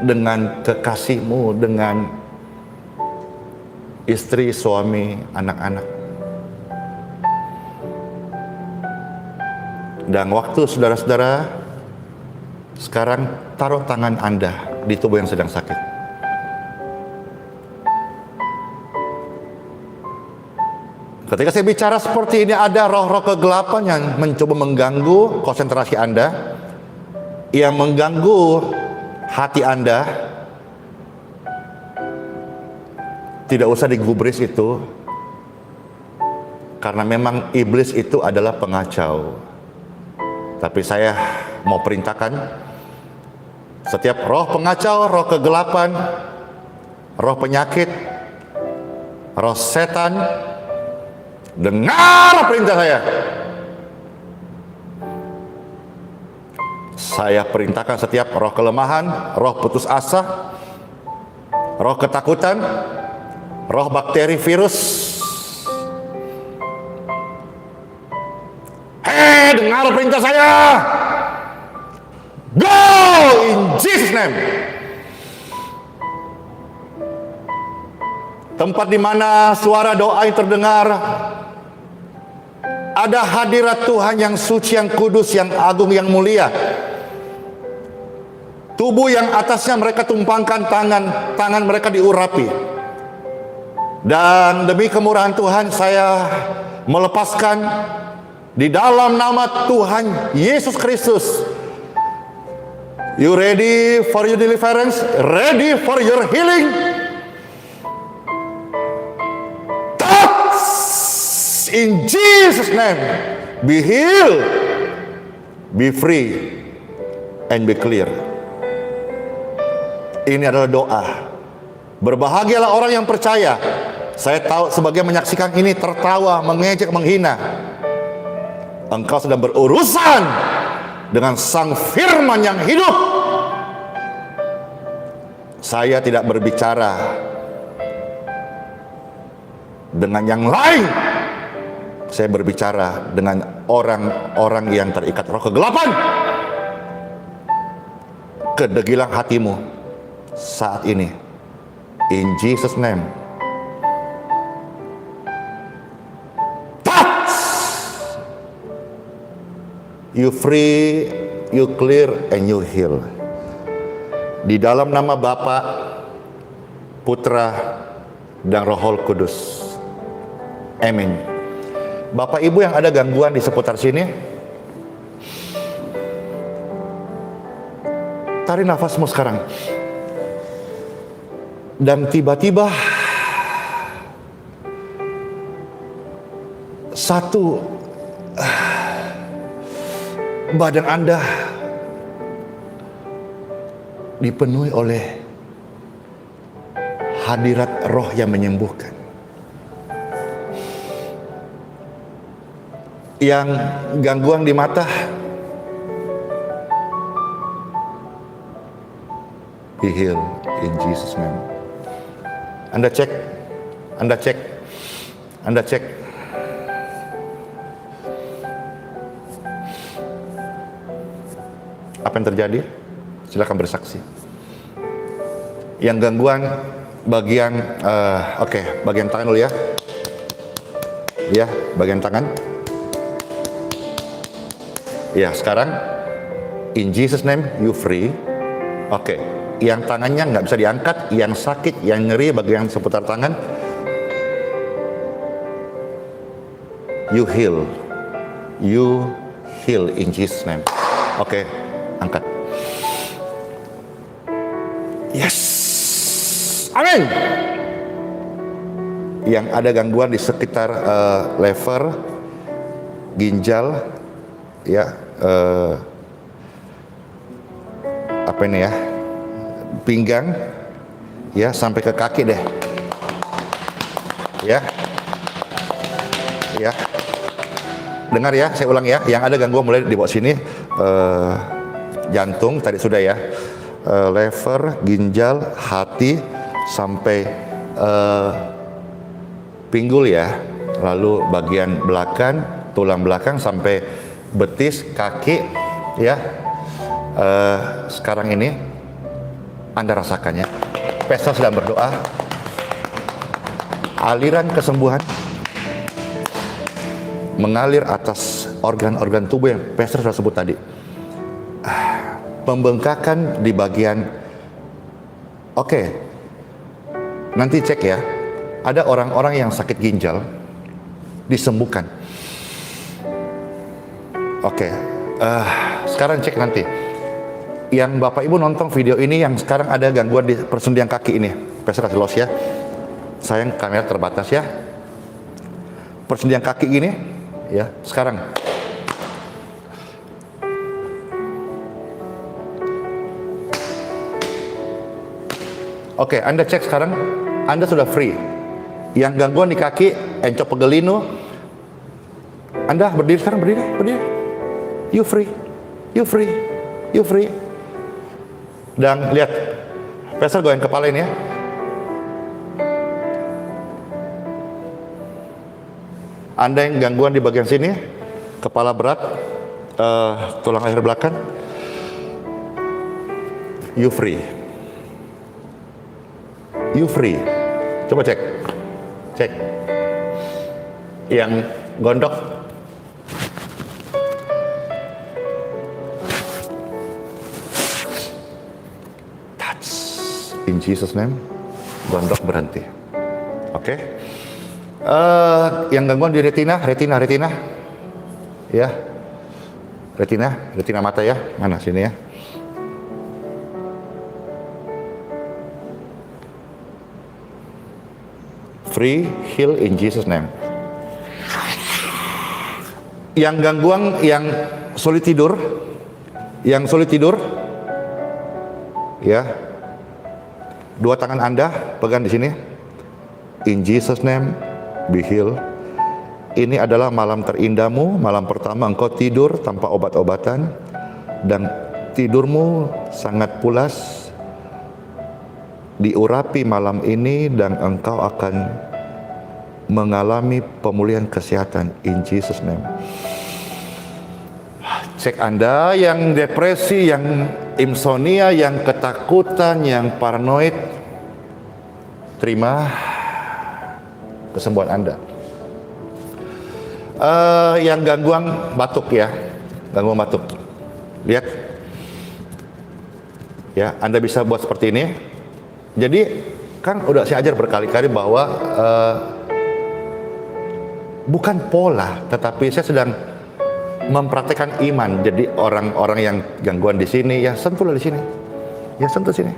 dengan kekasihmu, dengan istri, suami, anak-anak. Dan waktu saudara-saudara, sekarang taruh tangan Anda di tubuh yang sedang sakit. Ketika saya bicara seperti ini, ada roh-roh kegelapan yang mencoba mengganggu konsentrasi Anda, yang mengganggu hati Anda. Tidak usah digubris itu, karena memang iblis itu adalah pengacau. Tapi saya mau perintahkan, setiap roh pengacau, roh kegelapan, roh penyakit, roh setan, dengar perintah saya. Saya perintahkan setiap roh kelemahan, roh putus asa, roh ketakutan, roh bakteri, virus. Dengar perintah saya. Go in Jesus name. Tempat di mana suara doa yang terdengar, ada hadirat Tuhan yang suci, yang kudus, yang agung, yang mulia. Tubuh yang atasnya mereka tumpangkan tangan, tangan mereka diurapi. Dan demi kemurahan Tuhan, saya melepaskan di dalam nama Tuhan Yesus Kristus. You ready for your deliverance? Ready for your healing? Touch in Jesus name. Be healed, be free, and be clear. Ini adalah doa. Berbahagialah orang yang percaya. Saya tahu sebagian menyaksikan ini tertawa, mengejek, menghina. Engkau sedang berurusan dengan Sang Firman yang hidup. Saya tidak berbicara dengan yang lain. Saya berbicara dengan orang-orang yang terikat roh kegelapan. Kedegilan hatimu saat ini. In Jesus name. You free, you clear, and you heal. Di dalam nama Bapa, Putra, dan Roh Kudus. Amin. Bapak Ibu yang ada gangguan di seputar sini, tarik nafasmu sekarang. Dan tiba-tiba satu badan Anda dipenuhi oleh hadirat roh yang menyembuhkan. Yang gangguan di mata, be healed in Jesus name. Anda cek, Anda cek, Anda cek. Apa yang terjadi? Silakan bersaksi. Yang gangguan bagian, bagian tangan dulu ya. Ya, bagian tangan. Ya, sekarang in Jesus name you free. Yang tangannya nggak bisa diangkat, yang sakit, yang nyeri bagian seputar tangan, you heal in Jesus name. Angkat. Yes, amin. Yang ada gangguan di sekitar lever, ginjal, ya, apa ini ya, pinggang, ya, sampai ke kaki deh. Ya. Ya. Dengar ya, saya ulang ya. Yang ada gangguan mulai di bawah sini, jantung tadi sudah ya, lever, ginjal, hati, sampai pinggul ya, lalu bagian belakang, tulang belakang sampai betis, kaki ya. Sekarang ini Anda rasakannya. Pastor sedang berdoa, aliran kesembuhan mengalir atas organ-organ tubuh yang Pastor sudah sebut tadi. Pembengkakan di bagian, oke, nanti cek ya, ada orang-orang yang sakit ginjal disembuhkan. Oke, sekarang cek nanti. Yang Bapak Ibu nonton video ini yang sekarang ada gangguan di persendian kaki ini, Pastor kasih los ya. Sayang kamera terbatas ya. Persendian kaki ini ya, sekarang. Oke, Anda cek sekarang, Anda sudah free. Yang gangguan di kaki, encok pegelino, Anda berdiri sekarang, berdiri. You free, you free, you free. Dan lihat, Pastor goyang kepala ini ya. Anda yang gangguan di bagian sini, kepala berat, tulang leher belakang, you free. You free. Coba cek. Cek. Yang gondok. Touch. In Jesus name. Gondok berhenti. Oke. Yang gangguan di retina. Ya. Retina mata ya. Mana sini ya. Free, heal in Jesus name. Yang gangguan, yang sulit tidur, ya, dua tangan Anda pegang di sini. In Jesus name, be healed. Ini adalah malam terindahmu, malam pertama engkau tidur tanpa obat-obatan, dan tidurmu sangat pulas, diurapi malam ini, dan engkau akan mengalami pemulihan kesehatan in Jesus name. Cek Anda yang depresi, yang insomnia, yang ketakutan, yang paranoid, terima kesembuhan Anda. Yang gangguan batuk ya, gangguan batuk, lihat ya, Anda bisa buat seperti ini. Jadi kan udah saya ajar berkali-kali bahwa bukan pola, tetapi saya sedang mempraktekkan iman. Jadi orang-orang yang gangguan di sini, ya sentuhlah di sini, ya sentuh sini.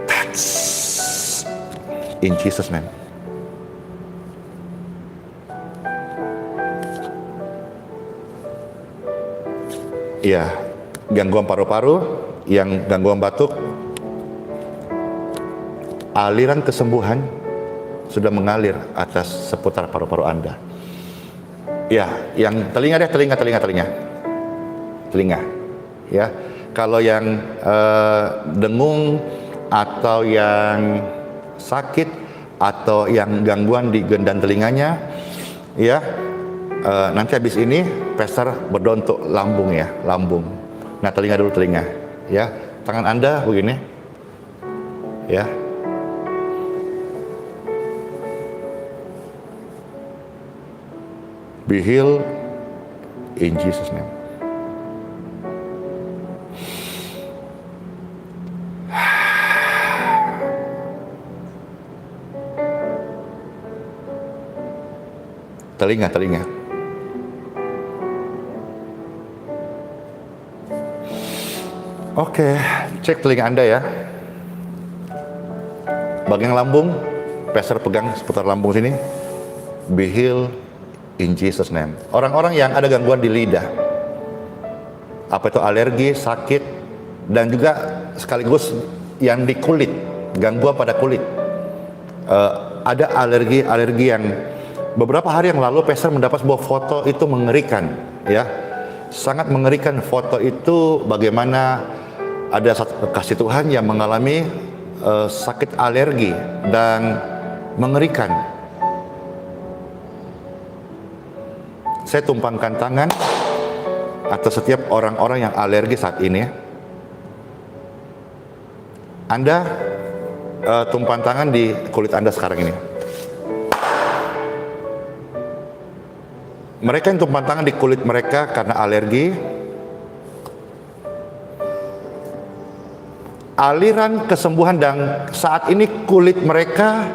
Touch. In Jesus name. Ya, gangguan paru-paru, yang gangguan batuk, aliran kesembuhan sudah mengalir atas seputar paru-paru Anda. Ya, yang telinga deh, telinga. Ya, kalau yang dengung atau yang sakit atau yang gangguan di gendang telinganya, ya, nanti habis ini Pastor berdoa untuk lambung ya, lambung. Nah, telinga dulu, telinga. Ya, tangan Anda begini. Ya. Be healed in Jesus name. Telinga. Oke, cek telinga Anda ya. Bagian lambung, Pastor pegang seputar lambung sini. Be healed in Jesus name. Orang-orang yang ada gangguan di lidah, apa itu alergi, sakit, dan juga sekaligus yang di kulit, gangguan pada kulit. Ada alergi yang beberapa hari yang lalu Pastor mendapat sebuah foto itu mengerikan, ya, sangat mengerikan. Foto itu bagaimana ada satu kasih Tuhan yang mengalami sakit alergi dan mengerikan. Saya tumpangkan tangan atas setiap orang-orang yang alergi saat ini. Anda tumpang tangan di kulit Anda sekarang ini. Mereka yang tumpang tangan di kulit mereka karena alergi, aliran kesembuhan dan saat ini kulit mereka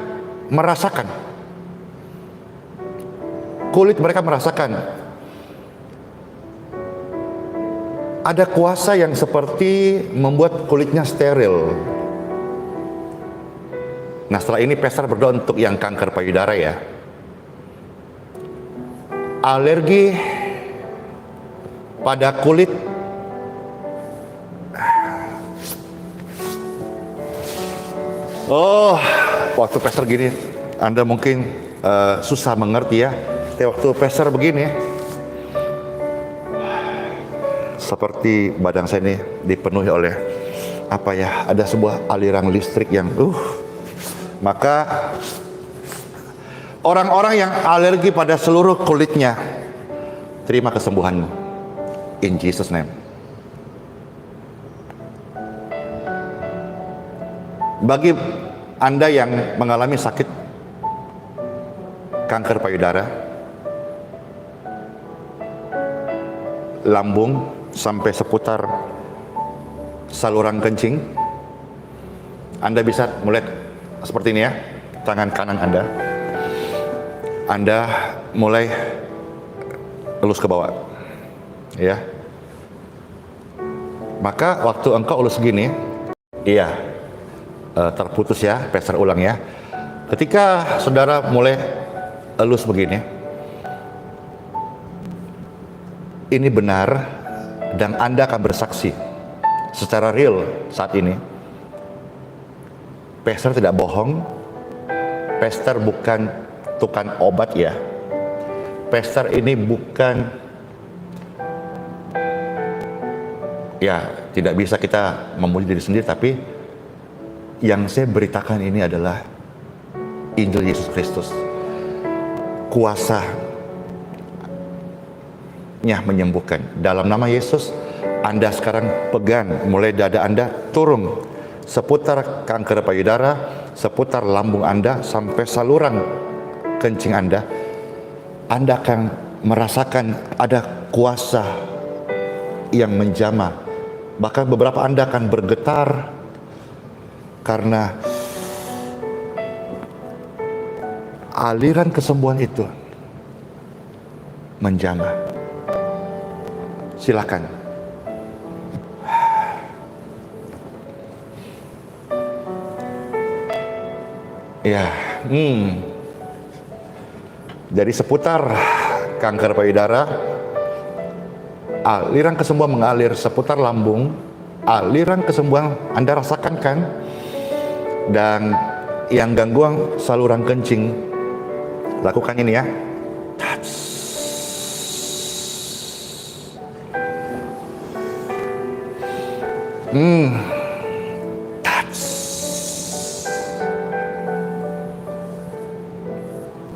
merasakan. Kulit mereka merasakan ada kuasa yang seperti membuat kulitnya steril. Nah, setelah ini Pastor berdoa untuk yang kanker payudara, ya. Alergi pada kulit, waktu Pastor gini Anda mungkin susah mengerti, ya. Tapi waktu Pastor begini, seperti badan saya ini dipenuhi oleh apa ya, ada sebuah aliran listrik yang maka orang-orang yang alergi pada seluruh kulitnya, terima kesembuhanmu in Jesus name. Bagi Anda yang mengalami sakit kanker payudara, lambung sampai seputar saluran kencing, Anda bisa mulai seperti ini, ya. Tangan kanan Anda mulai elus ke bawah, ya. Maka waktu engkau elus segini, terputus, ya. Pastor ulang, ya. Ketika saudara mulai elus begini, ini benar, dan Anda akan bersaksi secara real saat ini. Pastor tidak bohong. Pastor bukan tukang obat, ya. Pastor ini bukan, ya, tidak bisa kita memuji diri sendiri, tapi yang saya beritakan ini adalah Injil Yesus Kristus. Kuasanya menyembuhkan. Dalam nama Yesus, Anda sekarang pegang mulai dada Anda turun seputar kanker payudara, seputar lambung Anda sampai saluran kencing Anda. Anda akan merasakan ada kuasa yang menjamah. Bahkan beberapa Anda akan bergetar karena aliran kesembuhan itu menjamah. Silakan. Ya, Jadi seputar kanker payudara, aliran kesembuhan mengalir seputar lambung, aliran kesembuhan Anda rasakan, kan? Dan yang gangguan saluran kencing, lakukan ini, ya.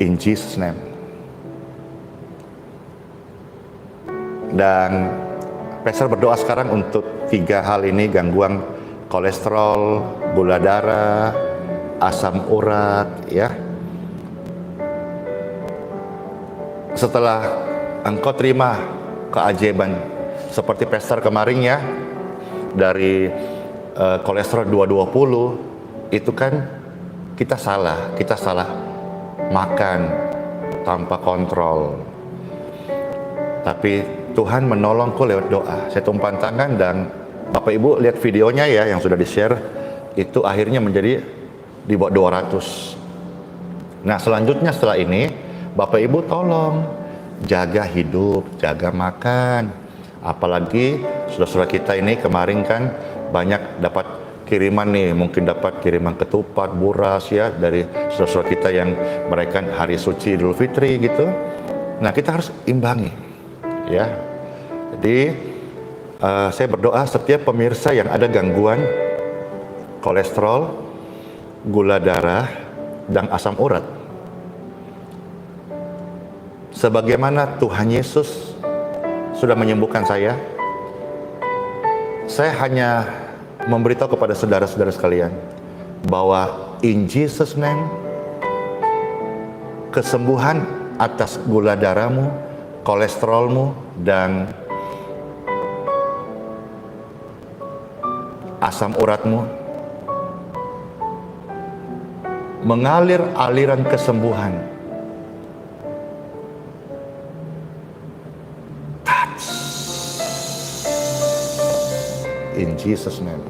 In Jesus name. Dan Pastor berdoa sekarang untuk 3 hal ini, gangguan kolesterol, gula darah, asam urat, ya. Setelah engkau terima keajaiban seperti Pastor kemarin, ya, dari kolesterol 220, itu kan kita salah makan tanpa kontrol. Tapi Tuhan menolongku lewat doa. Saya tumpang tangan dan Bapak Ibu lihat videonya, ya, yang sudah di-share, itu akhirnya menjadi di bawah 200. Nah, selanjutnya setelah ini Bapak Ibu tolong jaga hidup, jaga makan. Apalagi saudara-saudara kita ini kemarin kan banyak dapat kiriman nih, mungkin dapat kiriman ketupat, buras ya dari saudara-saudara kita yang merayakan hari suci Idul Fitri gitu. Nah, kita harus imbangi ya. Jadi saya berdoa setiap pemirsa yang ada gangguan kolesterol, gula darah, dan asam urat, sebagaimana Tuhan Yesus sudah menyembuhkan saya hanya memberitahu kepada saudara-saudara sekalian bahwa in Jesus name, kesembuhan atas gula darahmu, kolesterolmu, dan asam uratmu mengalir aliran kesembuhan. Touch. In Jesus name.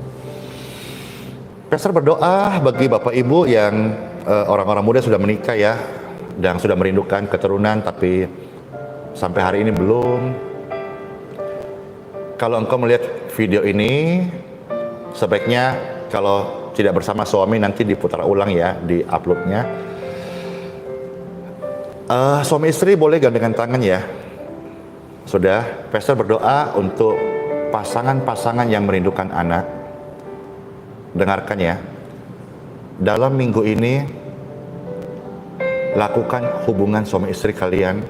Pastor berdoa bagi Bapak Ibu yang orang-orang muda sudah menikah ya, dan sudah merindukan keturunan tapi sampai hari ini belum. Kalau engkau melihat video ini, sebaiknya kalau tidak bersama suami nanti diputar ulang ya, di uploadnya. Suami istri boleh gandengan tangan ya. Sudah, Pastor berdoa untuk pasangan-pasangan yang merindukan anak. Dengarkan ya. Dalam minggu ini lakukan hubungan suami istri kalian,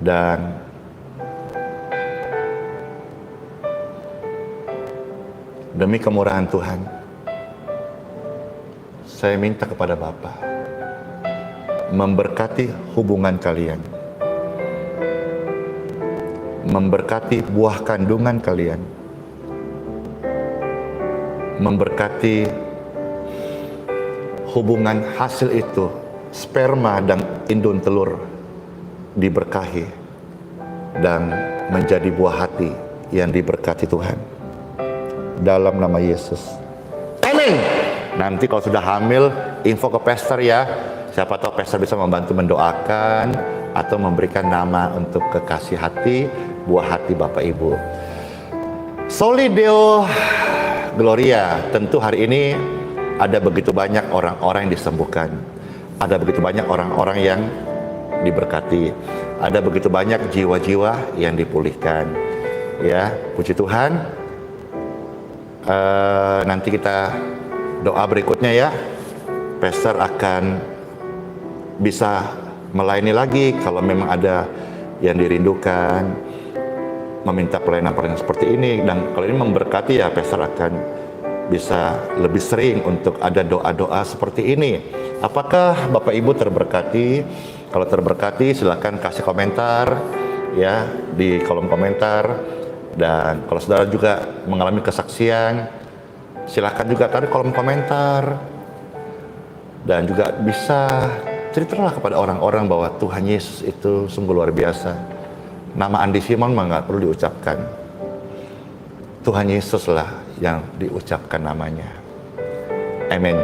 dan demi kemurahan Tuhan, saya minta kepada Bapa memberkati hubungan kalian, memberkati buah kandungan kalian, memberkati hubungan hasil itu, sperma dan indun telur diberkahi dan menjadi buah hati yang diberkati Tuhan. Dalam nama Yesus. Amin. Nanti kalau sudah hamil, info ke Pastor ya. Siapa tahu Pastor bisa membantu mendoakan atau memberikan nama untuk kekasih hati, buah hati Bapak Ibu. Soli Deo Gloria. Tentu hari ini ada begitu banyak orang-orang yang disembuhkan. Ada begitu banyak orang-orang yang diberkati. Ada begitu banyak jiwa-jiwa yang dipulihkan. Ya, puji Tuhan. Nanti kita doa berikutnya ya. Pastor akan bisa melayani lagi kalau memang ada yang dirindukan, meminta pelayanan-pelayanan seperti ini. Dan kalau ini memberkati ya, Pastor akan bisa lebih sering untuk ada doa-doa seperti ini. Apakah Bapak Ibu terberkati? Kalau terberkati silakan kasih komentar ya di kolom komentar. Dan kalau saudara juga mengalami kesaksian, silakan juga taruh kolom komentar. Dan juga bisa ceritalah kepada orang-orang bahwa Tuhan Yesus itu sungguh luar biasa. Nama Andi Simon mah nggak perlu diucapkan. Tuhan Yesus lah yang diucapkan namanya. Amin.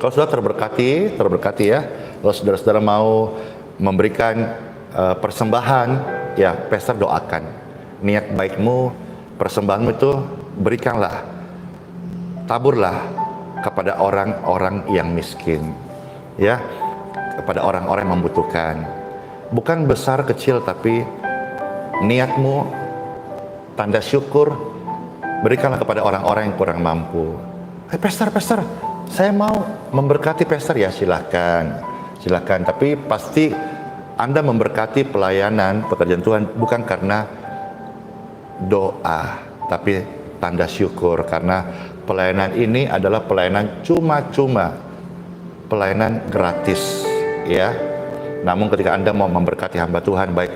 Kalau sudah terberkati ya. Kalau saudara-saudara mau memberikan persembahan, ya Pastor doakan. Niat baikmu, persembahanmu itu berikanlah, taburlah kepada orang-orang yang miskin, ya, kepada orang-orang yang membutuhkan. Bukan besar kecil, tapi niatmu, tanda syukur, berikanlah kepada orang-orang yang kurang mampu. Pastor, saya mau memberkati Pastor ya, silakan. Tapi pasti Anda memberkati pelayanan pekerjaan Tuhan bukan karena doa, tapi tanda syukur, karena pelayanan ini adalah pelayanan cuma-cuma, pelayanan gratis ya. Namun ketika Anda mau memberkati hamba Tuhan, baik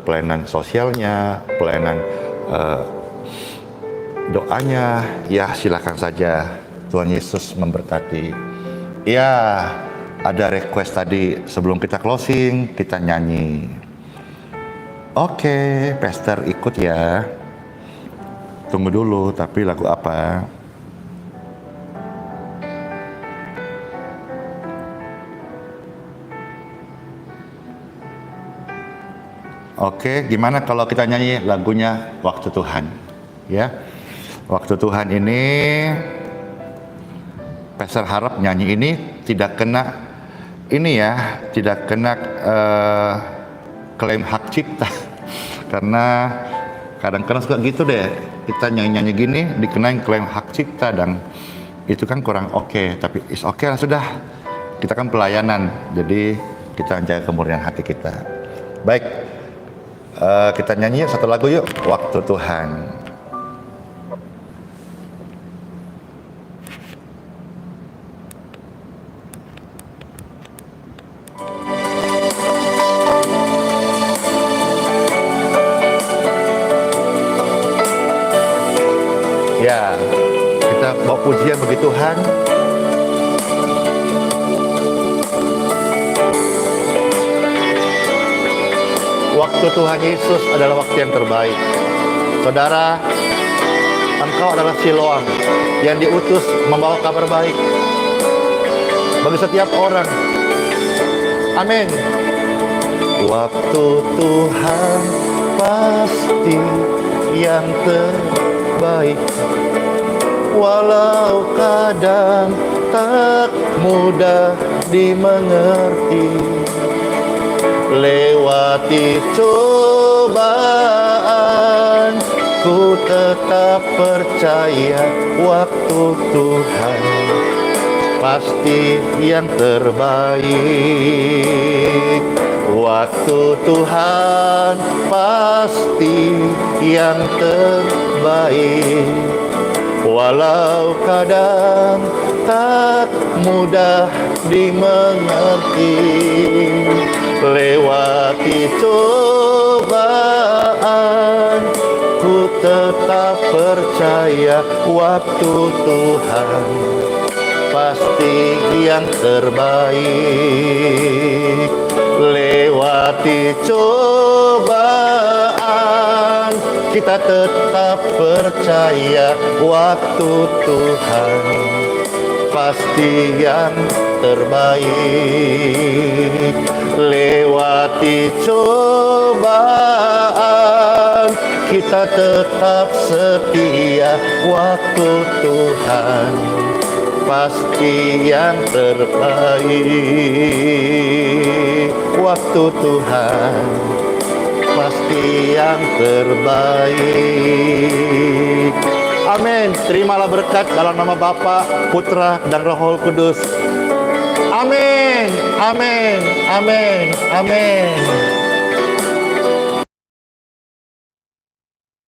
pelayanan sosialnya, pelayanan doanya, ya silakan saja. Tuhan Yesus memberkati. Ya, ada request tadi sebelum kita closing, kita nyanyi. Oke, Pastor ikut ya. Tunggu dulu, tapi lagu apa? Oke, gimana kalau kita nyanyi lagunya Waktu Tuhan? Ya. Waktu Tuhan ini, Pastor harap nyanyi ini tidak kena klaim hak cipta. Karena kadang-kadang suka gitu deh, kita nyanyi-nyanyi gini dikenain klaim hak cipta dan itu kan kurang oke. Tapi is oke lah sudah, kita kan pelayanan, jadi kita jaga kemurnian hati kita. Baik, kita nyanyi yuk satu lagu yuk, Waktu Tuhan. Ya, kita bawa pujian bagi Tuhan. Waktu Tuhan Yesus adalah waktu yang terbaik. Saudara, engkau adalah Siloam yang diutus membawa kabar baik bagi setiap orang. Amin. Waktu Tuhan pasti yang terbaik, walau kadang tak mudah dimengerti. Lewati cobaan, ku tetap percaya waktu Tuhan pasti yang terbaik. Waktu Tuhan pasti yang terbaik, walau kadang tak mudah dimengerti. Lewati cobaan, ku tetap percaya waktu Tuhan pasti yang terbaik. Lewati cobaan, kita tetap percaya waktu Tuhan pasti yang terbaik. Lewati cobaan, kita tetap setia waktu Tuhan pasti yang terbaik. Waktu Tuhan pasti yang terbaik. Amin. Terimalah berkat dalam nama Bapa, Putra, dan Roh Kudus. Amin. Amin. Amin. Amin.